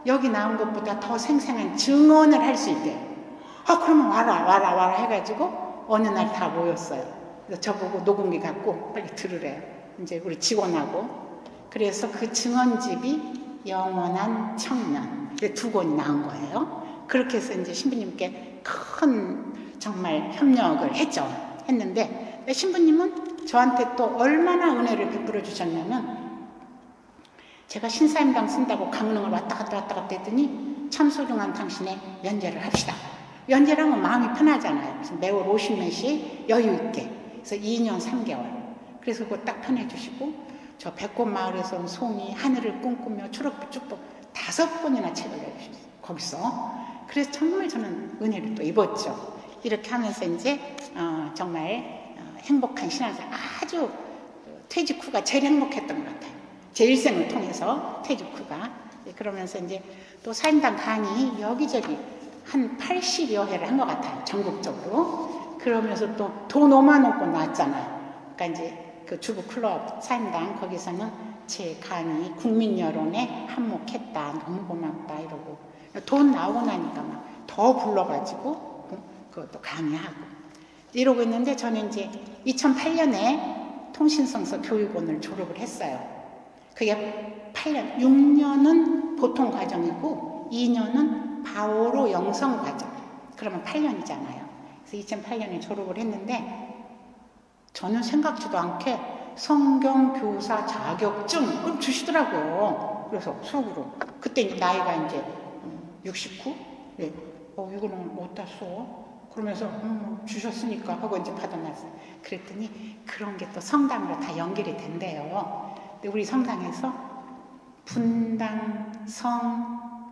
여기 나온 것보다 더 생생한 증언을 할 수 있대요. 아, 그러면 와라 해가지고 어느 날 다 모였어요. 그래서 저보고 녹음기 갖고 빨리 들으래요. 이제 우리 직원하고. 그래서 그 증언집이 영원한 청년. 두 권이 나온 거예요. 그렇게 해서 이제 신부님께 큰 정말 협력을 했는데, 신부님은 저한테 또 얼마나 은혜를 베풀어 주셨냐면, 제가 신사임당 쓴다고 강릉을 왔다 갔다 했더니 참 소중한 당신의 면제를 합시다. 면제를 하면 마음이 편하잖아요. 그래서 매월 50년씩 여유 있게. 그래서 2년 3개월. 그래서 그거 딱 편해주시고, 저 백꽃마을에서 온 송이 하늘을 꿈꾸며 초록빛 축복 5번이나 책을 내주셨어요. 거기서. 그래서 정말 저는 은혜를 또 입었죠. 이렇게 하면서 이제 정말 행복한 신앙생활, 아주 퇴직 후가 제일 행복했던 것 같아요. 제 일생을 통해서 퇴직 후가. 그러면서 이제 또 사임당 강의 여기저기 한 80여 회를 한 것 같아요. 전국적으로. 그러면서 또 돈 5만 원권 나왔잖아요. 그러니까 이제 그 주부 클럽 사임당 거기서는 제 강의 국민 여론에 한몫했다. 너무 고맙다 이러고. 돈 나오고 나니까 막 더 불러가지고 그것도 강의하고 이러고 있는데, 저는 이제 2008년에 통신성서 교육원을 졸업을 했어요. 그게 8년, 6년은 보통 과정이고 2년은 바오로 영성 과정. 그러면 8년이잖아요. 그래서 2008년에 졸업을 했는데, 저는 생각지도 않게 성경교사 자격증을 주시더라고요. 그래서 속으로. 그때 나이가 이제 69? 네. 이거는 어디다 써? 그러면서 주셨으니까 하고 이제 받아놨어요. 그랬더니 그런 게 또 성당으로 다 연결이 된대요. 근데 우리 성당에서 분당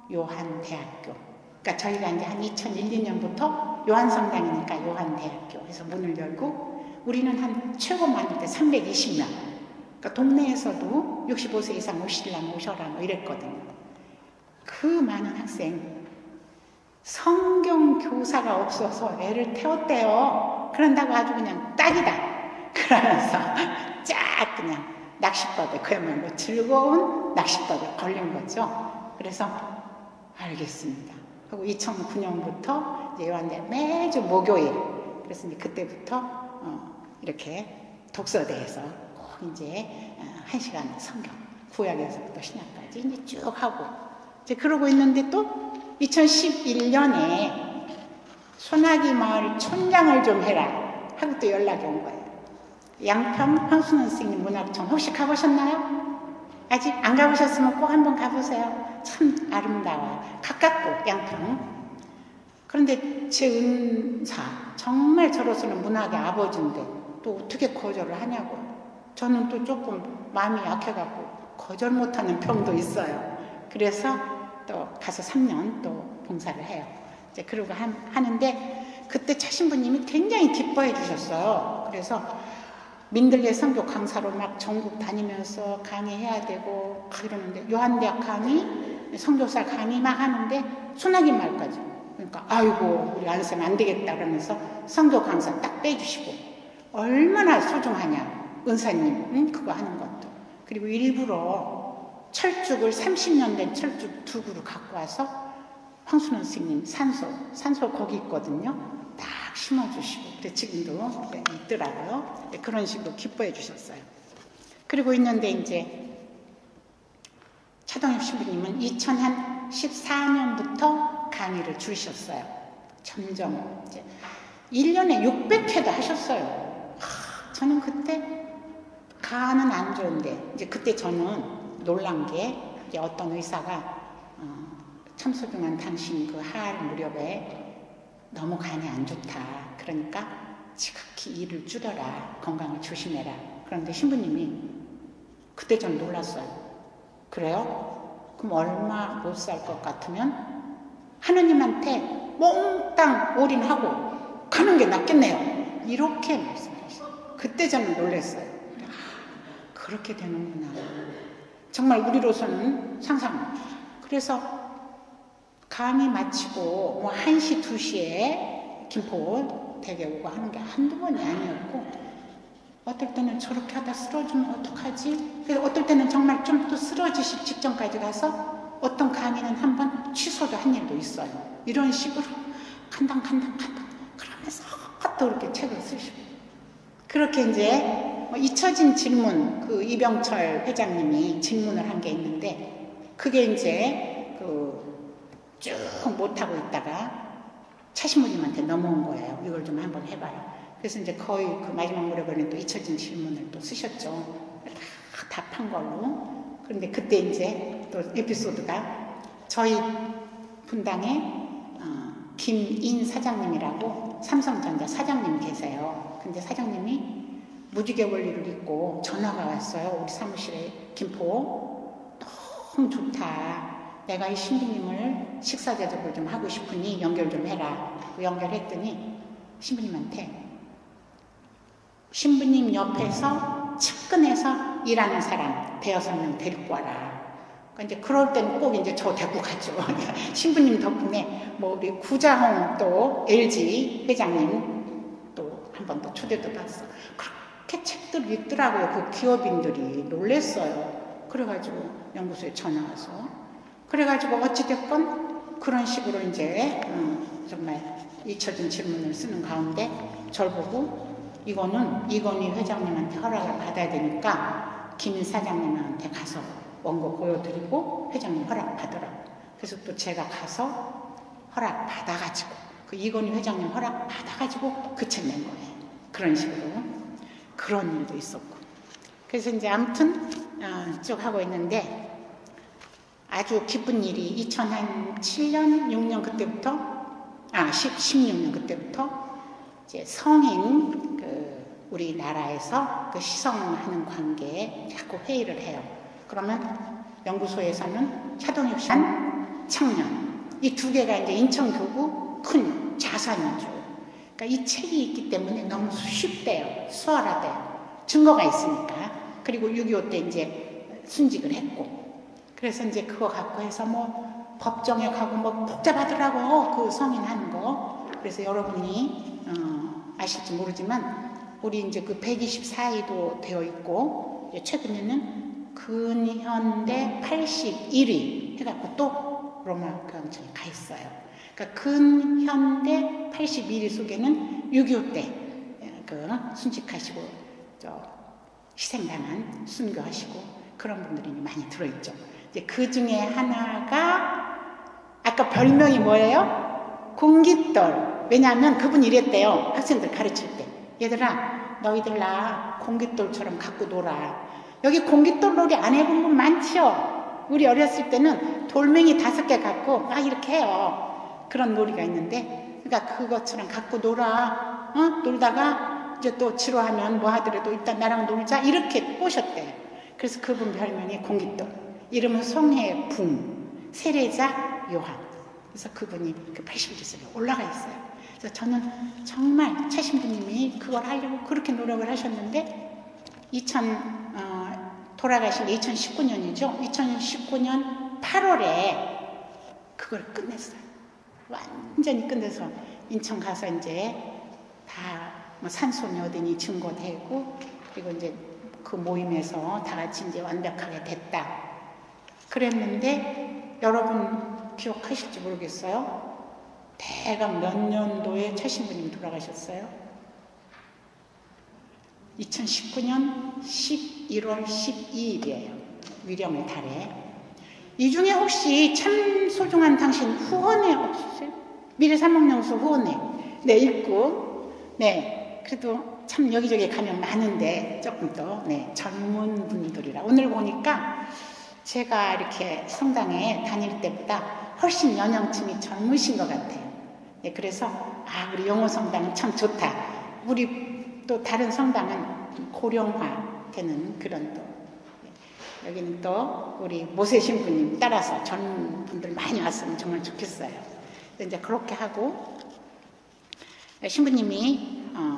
성요한대학교. 그러니까 저희가 이제 한 2001, 2년부터 요한성당이니까 요한대학교 해서 문을 열고, 우리는 한 최고 많을 때 320명. 그러니까 동네에서도 65세 이상 오시려면 오셔라 뭐 이랬거든요. 그 많은 학생, 성경 교사가 없어서 애를 태웠대요. 그런다고 아주 그냥 딱이다. 그러면서 쫙 그냥 낚시법에, 그야말로 즐거운 낚시법에 걸린 거죠. 그래서 알겠습니다 하고 2009년부터 이제 요한대 매주 목요일, 그래서 이제 그때부터 이렇게 독서대에서 꼭 이제 1시간 성경, 구약에서부터 신약까지 이제 쭉 하고 이제 그러고 있는데, 또 2011년에 소나기 마을 촌장을 좀 해라 하고 또 연락이 온 거예요. 양평 황순원 선생님 문학촌 혹시 가보셨나요? 아직 안 가보셨으면 꼭 한번 가보세요. 참 아름다워요. 가깝고 양평. 그런데 제 은사, 정말 저로서는 문학의 아버지인데 또 어떻게 거절을 하냐고요. 저는 또 조금 마음이 약해갖고 거절 못하는 병도 있어요. 그래서 또 가서 3년 또 봉사를 해요. 이제 그러고 하는데 그때 차신부님이 굉장히 기뻐해 주셨어요. 그래서 민들레 선교 강사로 막 전국 다니면서 강의해야 되고 이러는데 요한대학 강의, 선교사 강의 막 하는데 소나기 말까지. 그러니까 아이고 우리 안쌤 안 되겠다 그러면서 선교 강사 딱 빼주시고 얼마나 소중하냐 은사님 응? 그거 하는 것도. 그리고 일부러 철쭉을 30년 된 철쭉 두 그루 갖고 와서 황순원 선생님 산소 거기 있거든요. 딱 심어주시고 그래 지금도 있더라고요. 그런 식으로 기뻐해 주셨어요. 그리고 있는데 이제 차동엽 신부님은 2014년부터 강의를 주셨어요. 점점 이제 1년에 600회도 하셨어요. 저는 그때 간은 안 좋은데 이제 그때 저는 놀란 게 이제 어떤 의사가 참 소중한 당신 그 하할 무렵에 너무 간이 안 좋다. 그러니까 지극히 일을 줄여라. 건강을 조심해라. 그런데 신부님이 그때 전 놀랐어요. 그래요? 그럼 얼마 못 살 것 같으면 하느님한테 몽땅 올인하고 가는 게 낫겠네요. 이렇게 말씀하셨어요. 그때 저는 놀랐어요. 그렇게 되는구나. 정말 우리로서는 상상. 그래서 강의 마치고 뭐 1시, 2시에 김포 댁에 오고 하는 게 한두 번이 아니었고 어떨 때는 저렇게 하다 쓰러지면 어떡하지? 그래서 어떨 때는 정말 좀 또 쓰러지실 직전까지 가서 어떤 강의는 한번 취소도 한 일도 있어요. 이런 식으로 간당 그러면서 또 이렇게 책을 쓰시고 그렇게 이제 잊혀진 질문 그 이병철 회장님이 질문을 한 게 있는데 그게 이제 쭉 못하고 있다가 차신부님한테 넘어온 거예요. 이걸 좀 한번 해봐요. 그래서 이제 거의 그 마지막 무렵에는 또 잊혀진 질문을 또 쓰셨죠. 다 답한 걸로. 그런데 그때 이제 또 에피소드가 저희 분당에 김인 사장님이라고 삼성전자 사장님 계세요. 근데 사장님이 무지개 원리를 읽고 전화가 왔어요. 우리 사무실에 김포 너무 좋다. 내가 이 신부님을 식사 대접을 좀 하고 싶으니 연결 좀 해라. 연결했더니 신부님한테 신부님 옆에서 측근에서 일하는 사람 5-6명 데리고 와라. 그러니까 이제 그럴 때는 꼭 이제 저 데리고 가죠. 신부님 덕분에 뭐 우리 구자홍 또 LG 회장님 또 한 번 더 초대도 받았어. 그렇게 책들을 읽더라고요. 그 기업인들이 놀랬어요. 그래가지고 연구소에 전화 와서 그래가지고 어찌됐건 그런 식으로 이제 정말 잊혀진 질문을 쓰는 가운데 절 보고 이거는 이건희 회장님한테 허락을 받아야 되니까 김 사장님한테 가서 원고 보여드리고 회장님 허락 받으라고. 그래서 또 제가 가서 허락 받아가지고 그 이건희 회장님 허락 받아가지고 그 책 낸 거예요. 그런 식으로 그런 일도 있었고. 그래서 이제 아무튼 쭉 하고 있는데 아주 기쁜 일이 2007년, 6년 그때부터 16년 그때부터 이제 성인 우리나라에서 그 시성하는 관계에 자꾸 회의를 해요. 그러면 연구소에서는 차동엽 씨 청년 이 두 개가 이제 인천교구 큰 자산이죠. 그러니까 이 책이 있기 때문에 너무 쉽대요. 수월하대요. 증거가 있으니까. 그리고 6.25 때 이제 순직을 했고. 그래서 이제 그거 갖고 해서 뭐 법정에 가고 뭐 복잡하더라고 그 성인 하는 거. 그래서 여러분이 아실지 모르지만 우리 이제 그 124위도 되어 있고 최근에는 근현대 81위 해갖고 또 로마 교황청에 가 있어요. 그러니까 근현대 81위 속에는 6.25 때 그 순직하시고 희생당한 순교하시고 그런 분들이 많이 들어있죠. 이제 그 중에 하나가 아까 별명이 뭐예요? 공깃돌. 왜냐하면 그분이 이랬대요. 학생들 가르칠 때. 얘들아 너희들 나 공깃돌처럼 갖고 놀아. 여기 공깃돌 놀이 안 해본 분 많죠? 우리 어렸을 때는 돌멩이 5개 갖고 막 이렇게 해요. 그런 놀이가 있는데 그러니까 그것처럼 갖고 놀아. 놀다가 이제 또 지루하면 뭐 하더라도 일단 나랑 놀자 이렇게 꼬셨대요. 그래서 그분 별명이 공깃돌. 이름은 송해붕, 세례자 요한. 그래서 그분이 그 80일설에 올라가 있어요. 그래서 저는 정말 최 신부님이 그걸 하려고 그렇게 노력을 하셨는데 돌아가신 게 2019년이죠. 2019년 8월에 그걸 끝냈어요. 완전히 끝내서 인천 가서 이제 다 뭐 산소녀든이 증거되고 그리고 이제 그 모임에서 다 같이 이제 완벽하게 됐다. 그랬는데 여러분 기억하실지 모르겠어요. 대강 몇 년도에 최 신부님 돌아가셨어요? 2019년 11월 12일이에요. 위령의 달에. 이 중에 혹시 참 소중한 당신 후원회 없으세요? 미래사목영수 후원회. 네, 있고. 네, 그래도 참 여기저기 가면 많은데 조금 더 젊은 분들이라. 오늘 보니까 제가 이렇게 성당에 다닐 때보다 훨씬 연령층이 젊으신 것 같아요. 네, 그래서 우리 영호성당은 참 좋다. 우리 또 다른 성당은 고령화되는 그런 또 여기는 또 우리 모세 신부님 따라서 젊은 분들 많이 왔으면 정말 좋겠어요. 이제 그렇게 하고 신부님이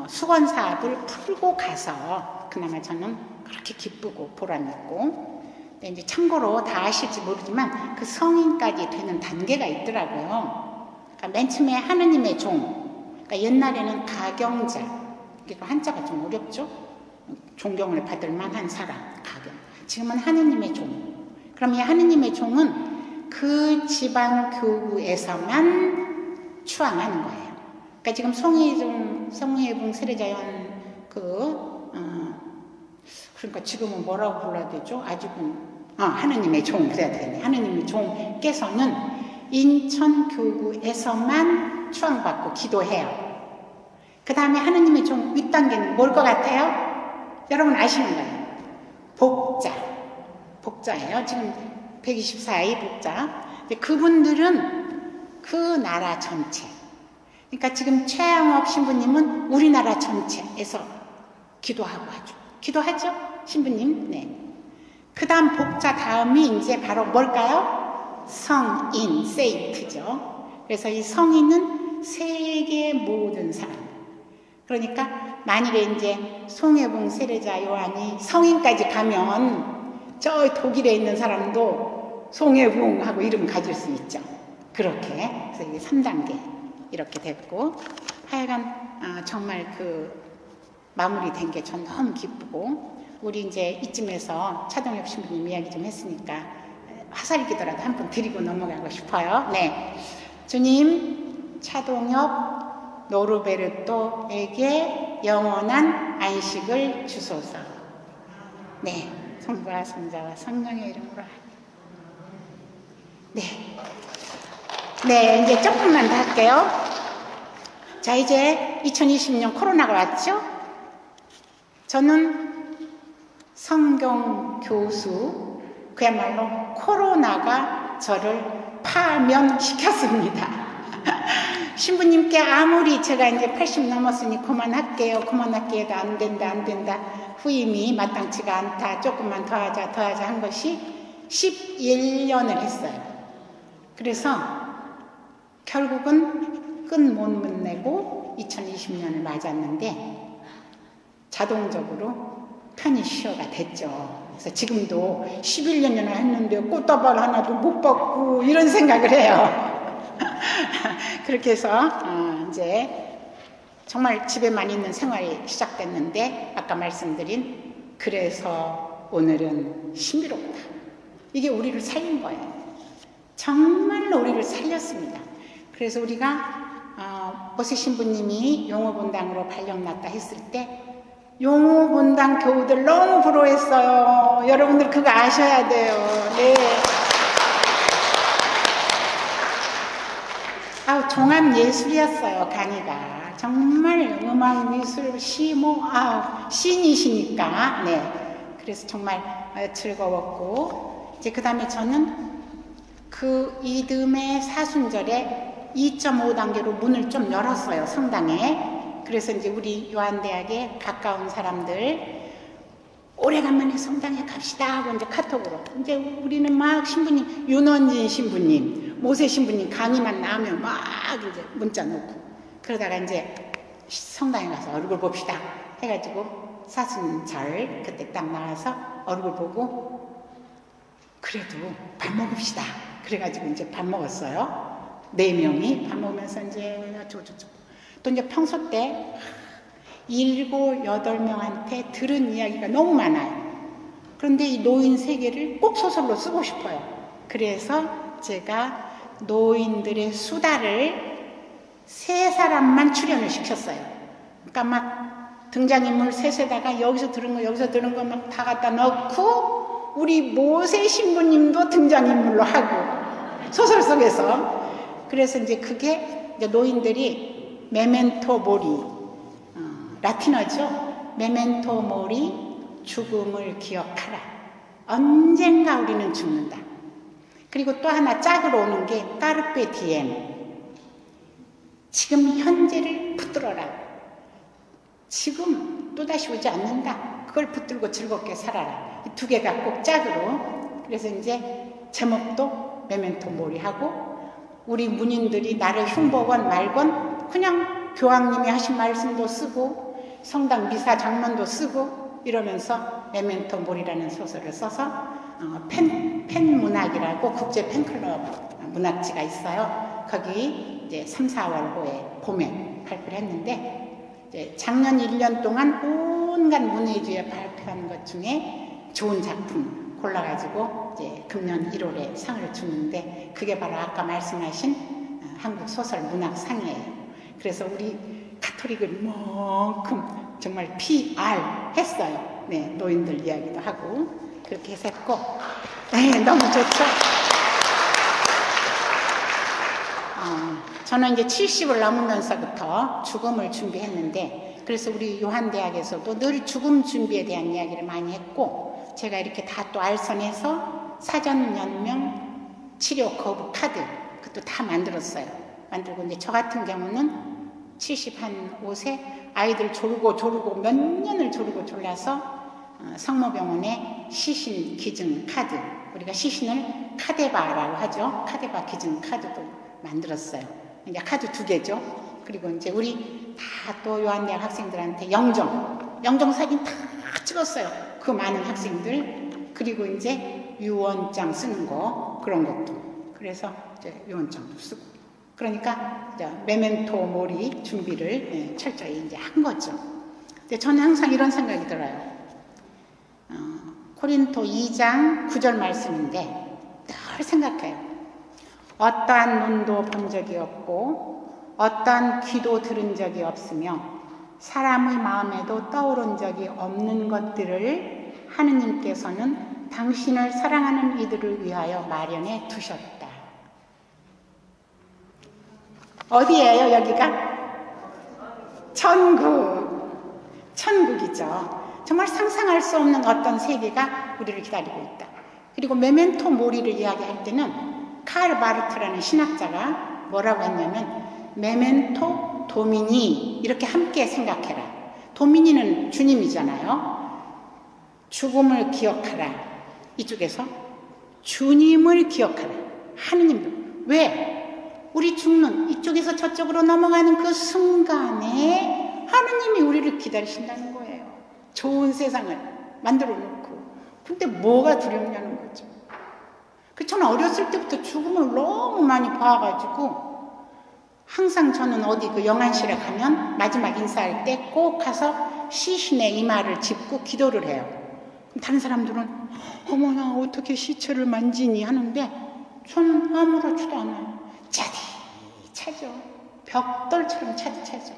수건 사업을 풀고 가서 그나마 저는 그렇게 기쁘고 보람있고. 이제 참고로 다 아실지 모르지만 그 성인까지 되는 단계가 있더라고요. 그러니까 맨 처음에 하느님의 종. 그러니까 옛날에는 가경자. 이게 한자가 좀 어렵죠? 존경을 받을 만한 사람, 가경. 지금은 하느님의 종. 그럼 이 하느님의 종은 그 집안 교구에서만 추앙하는 거예요. 그러니까 지금 성희봉 세례자연 그러니까 지금은 뭐라고 불러야 되죠? 아직은 하느님의 종 그래야 되겠네. 하느님의 종께서는 인천 교구에서만 추앙받고 기도해요. 그 다음에 하느님의 종 윗단계는 뭘 것 같아요? 여러분 아시는 거예요. 복자예요. 지금 124위 복자. 그분들은 그 나라 전체. 그러니까 지금 최양옥 신부님은 우리나라 전체에서 기도하고 하죠. 기도하죠? 신부님? 네. 그 다음 복자 다음이 이제 바로 뭘까요? 성인, 세인트죠. 그래서 이 성인은 세계 모든 사람. 그러니까 만일에 이제 송혜봉 세례자 요한이 성인까지 가면 저 독일에 있는 사람도 송혜봉 하고 이름 가질 수 있죠. 그렇게. 그래서 이게 3단계 이렇게 됐고 하여간 정말 마무리된 게 전 너무 기쁘고 우리 이제 이쯤에서 차동엽 신부님 이야기 좀 했으니까 화살기도라도 한 번 드리고 넘어가고 싶어요. 네, 주님 차동엽 노르베르토에게 영원한 안식을 주소서. 네, 성부와 성자와 성령의 이름으로. 네, 이제 조금만 더 할게요. 자, 이제 2020년 코로나가 왔죠? 저는 성경 교수, 그야말로 코로나가 저를 파면시켰습니다. 신부님께 아무리 제가 이제 80 넘었으니 그만할게요 해도 안 된다. 후임이 마땅치가 않다. 조금만 더 하자 한 것이 11년을 했어요. 그래서 결국은 끝 못 내고 2020년을 맞았는데 자동적으로 편히 쉬어가 됐죠. 그래서 지금도 11년이나 했는데 꽃다발 하나도 못 받고 이런 생각을 해요. 그렇게 해서 이제 정말 집에만 있는 생활이 시작됐는데 아까 말씀드린 그래서 오늘은 신비롭다. 이게 우리를 살린 거예요. 정말로 우리를 살렸습니다. 그래서 우리가 모세 신부님이 용호본당으로 발령났다 했을 때 용호본당 교우들 너무 부러워했어요. 여러분들 그거 아셔야 돼요. 네. 종합 예술이었어요. 강의가 정말 음악 미술 시모 신이시니까. 네. 그래서 정말 즐거웠고 이제 그 다음에 저는 그 이듬해 사순절에 2.5단계로 문을 좀 열었어요, 성당에. 그래서 이제 우리 요한대학에 가까운 사람들 오래간만에 성당에 갑시다 하고 이제 카톡으로 이제 우리는 막 신부님, 윤원진 신부님, 모세 신부님 강의만 나오면 막 이제 문자 놓고 그러다가 이제 성당에 가서 얼굴 봅시다 해가지고 사순절 그때 딱 나와서 얼굴 보고 그래도 밥 먹읍시다 그래가지고 이제 밥 먹었어요. 4명이 밥 먹으면서 이제 또 이제 평소 때 7, 8명한테 들은 이야기가 너무 많아요. 그런데 이 노인 세계를 꼭 소설로 쓰고 싶어요. 그래서 제가 노인들의 수다를 3사람만 출연을 시켰어요. 그러니까 막 등장인물 셋에다가 여기서 들은 거 여기서 들은 거 막 다 갖다 넣고 우리 모세 신부님도 등장인물로 하고 소설 속에서 그래서 이제 그게 이제 노인들이 메멘토 모리 라틴어죠. 메멘토 모리 죽음을 기억하라. 언젠가 우리는 죽는다. 그리고 또 하나 짝으로 오는 게 까르페 디엠. 지금 현재를 붙들어라. 지금 또다시 오지 않는다. 그걸 붙들고 즐겁게 살아라. 이 2개가 꼭 짝으로. 그래서 이제 제목도 메멘토 모리하고 우리 문인들이 나를 흉보건 말건 그냥 교황님이 하신 말씀도 쓰고 성당 미사 장면도 쓰고 이러면서 메멘토 모리라는 소설을 써서 팬 문학이라고 국제 팬클럽 문학지가 있어요. 거기 이제 3, 4월 봄에 발표를 했는데 이제 작년 1년 동안 온갖 문예주에 발표한 것 중에 좋은 작품 골라가지고 이제 금년 1월에 상을 주는데 그게 바로 아까 말씀하신 한국 소설 문학상이에요. 그래서 우리 가톨릭을 이만큼 정말 PR 했어요. 네, 노인들 이야기도 하고 그렇게 했고 네, 너무 좋죠. 저는 이제 70을 넘으면서부터 죽음을 준비했는데 그래서 우리 요한대학에서도 늘 죽음 준비에 대한 이야기를 많이 했고 제가 이렇게 다 또 알선해서 사전 연명 치료 거부 카드 그것도 다 만들었어요. 만들고 이제 저 같은 경우는 75세 아이들 조르고 몇 년을 조르고 졸라서 성모병원에 시신 기증 카드 우리가 시신을 카데바라고 하죠. 카데바 기증 카드도 만들었어요. 이제 카드 2개죠. 그리고 이제 우리 다 또 요한대학 학생들한테 영정 사진 다 찍었어요. 그 많은 학생들 그리고 이제 유언장 쓰는 거 그런 것도 그래서 이제 유언장도 쓰고 그러니까 이제 메멘토 모리 준비를 철저히 이제 한 거죠. 근데 저는 항상 이런 생각이 들어요. 코린토 2장 9절 말씀인데 늘 생각해요. 어떠한 눈도 본 적이 없고 어떠한 귀도 들은 적이 없으며 사람의 마음에도 떠오른 적이 없는 것들을 하느님께서는 당신을 사랑하는 이들을 위하여 마련해 두셨다. 어디예요 여기가? 천국이죠. 정말 상상할 수 없는 어떤 세계가 우리를 기다리고 있다. 그리고 메멘토 모리를 이야기할 때는 카르 바르트라는 신학자가 뭐라고 했냐면 메멘토 도미니 이렇게 함께 생각해라. 도미니는 주님이잖아요. 죽음을 기억하라. 이쪽에서 주님을 기억하라. 하느님도. 왜? 우리 죽는 이쪽에서 저쪽으로 넘어가는 그 순간에 하느님이 우리를 기다리신다는 거예요. 좋은 세상을 만들어 놓고. 근데 뭐가 두렵냐는 거죠. 저는 어렸을 때부터 죽음을 너무 많이 봐가지고 항상 저는 어디 그 영안실에 가면 마지막 인사할 때 꼭 가서 시신의 이마를 짚고 기도를 해요. 다른 사람들은 어머나 어떻게 시체를 만지니 하는데 저는 아무렇지도 않아요. 차디차죠. 벽돌처럼 차디차죠.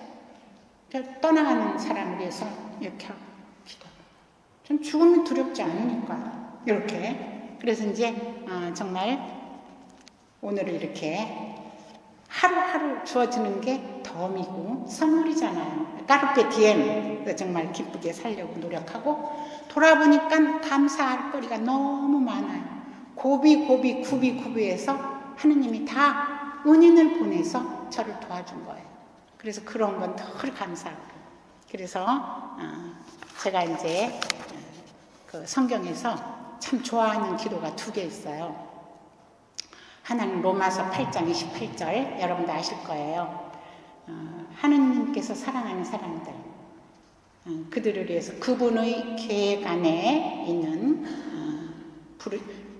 떠나가는 사람을 위해서 이렇게 하고 기도. 전 죽음이 두렵지 않으니까 이렇게. 그래서 이제 정말 오늘을 이렇게 하루하루 주어지는 게 덤이고 선물이잖아요. 까르페 디엠 정말 기쁘게 살려고 노력하고 돌아보니까 감사할 거리가 너무 많아요. 구비해서 하느님이 다 은인을 보내서 저를 도와준 거예요. 그래서 그런 건 늘 감사하고 그래서 제가 이제 그 성경에서 참 좋아하는 기도가 2개 있어요. 하나는 로마서 8장 28절 여러분도 아실 거예요. 하느님께서 사랑하는 사람들, 그들을 위해서 그분의 계획 안에 있는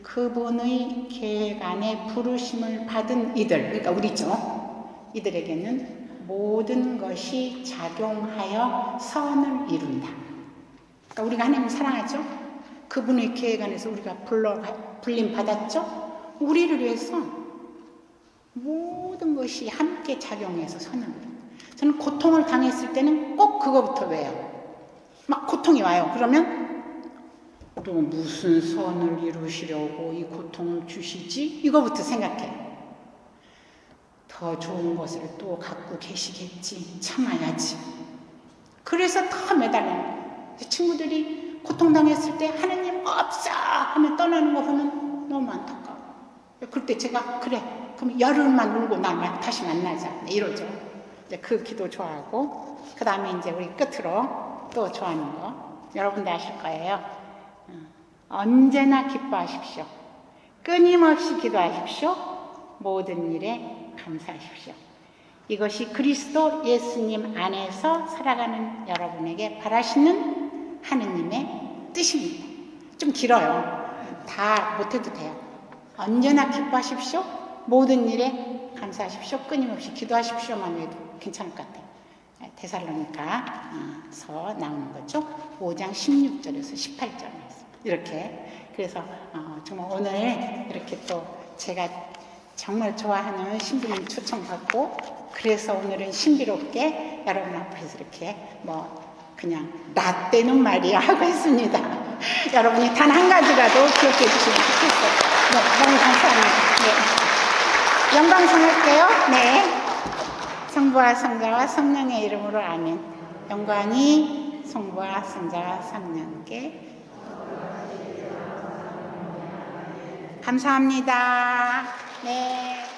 그분의 계획 안에 부르심을 받은 이들, 그러니까 우리죠. 이들에게는 모든 것이 작용하여 선을 이룬다. 그러니까 우리가 하나님을 사랑하죠. 그분의 계획 안에서 우리가 불림 받았죠. 우리를 위해서 모든 것이 함께 작용해서 선을 이룬다. 저는 고통을 당했을 때는 꼭 그거부터 외워요. 막 고통이 와요. 그러면 또 무슨 선을 이루시려고 이 고통을 주시지? 이거부터 생각해요. 더 좋은 것을 또 갖고 계시겠지. 참아야지. 그래서 더 매달려요. 친구들이 고통당했을 때 하나님 없어 하면 떠나는 거 보면 너무 안타까워. 그럴 때 제가 그래 그럼 열흘만 울고 나 다시 만나자 이러죠. 이제 그 기도 좋아하고, 그 다음에 이제 우리 끝으로 또 좋아하는 거 여러분들 아실 거예요. 언제나 기뻐하십시오. 끊임없이 기도하십시오. 모든 일에 감사하십시오. 이것이 그리스도 예수님 안에서 살아가는 여러분에게 바라시는 하느님의 뜻입니다. 좀 길어요. 다 못해도 돼요. 언제나 기뻐하십시오. 모든 일에 감사하십시오. 끊임없이 기도하십시오만 해도 괜찮을 것 같아요. 데살로니가서 나오는 거죠. 5장 16절에서 18절 말씀. 이렇게. 그래서 정말 오늘 이렇게 또 제가 정말 좋아하는 신부님 초청받고, 그래서 오늘은 신비롭게 여러분 앞에서 이렇게 그냥 라떼는 말이야 하고 있습니다. 여러분이 단 한 가지라도 기억해 주시면 좋겠어요. 네, 너무 감사합니다. 네. 영광성할게요. 네. 성부와 성자와 성령의 이름으로 아멘. 영광이 성부와 성자와 성령께. 감사합니다. 네.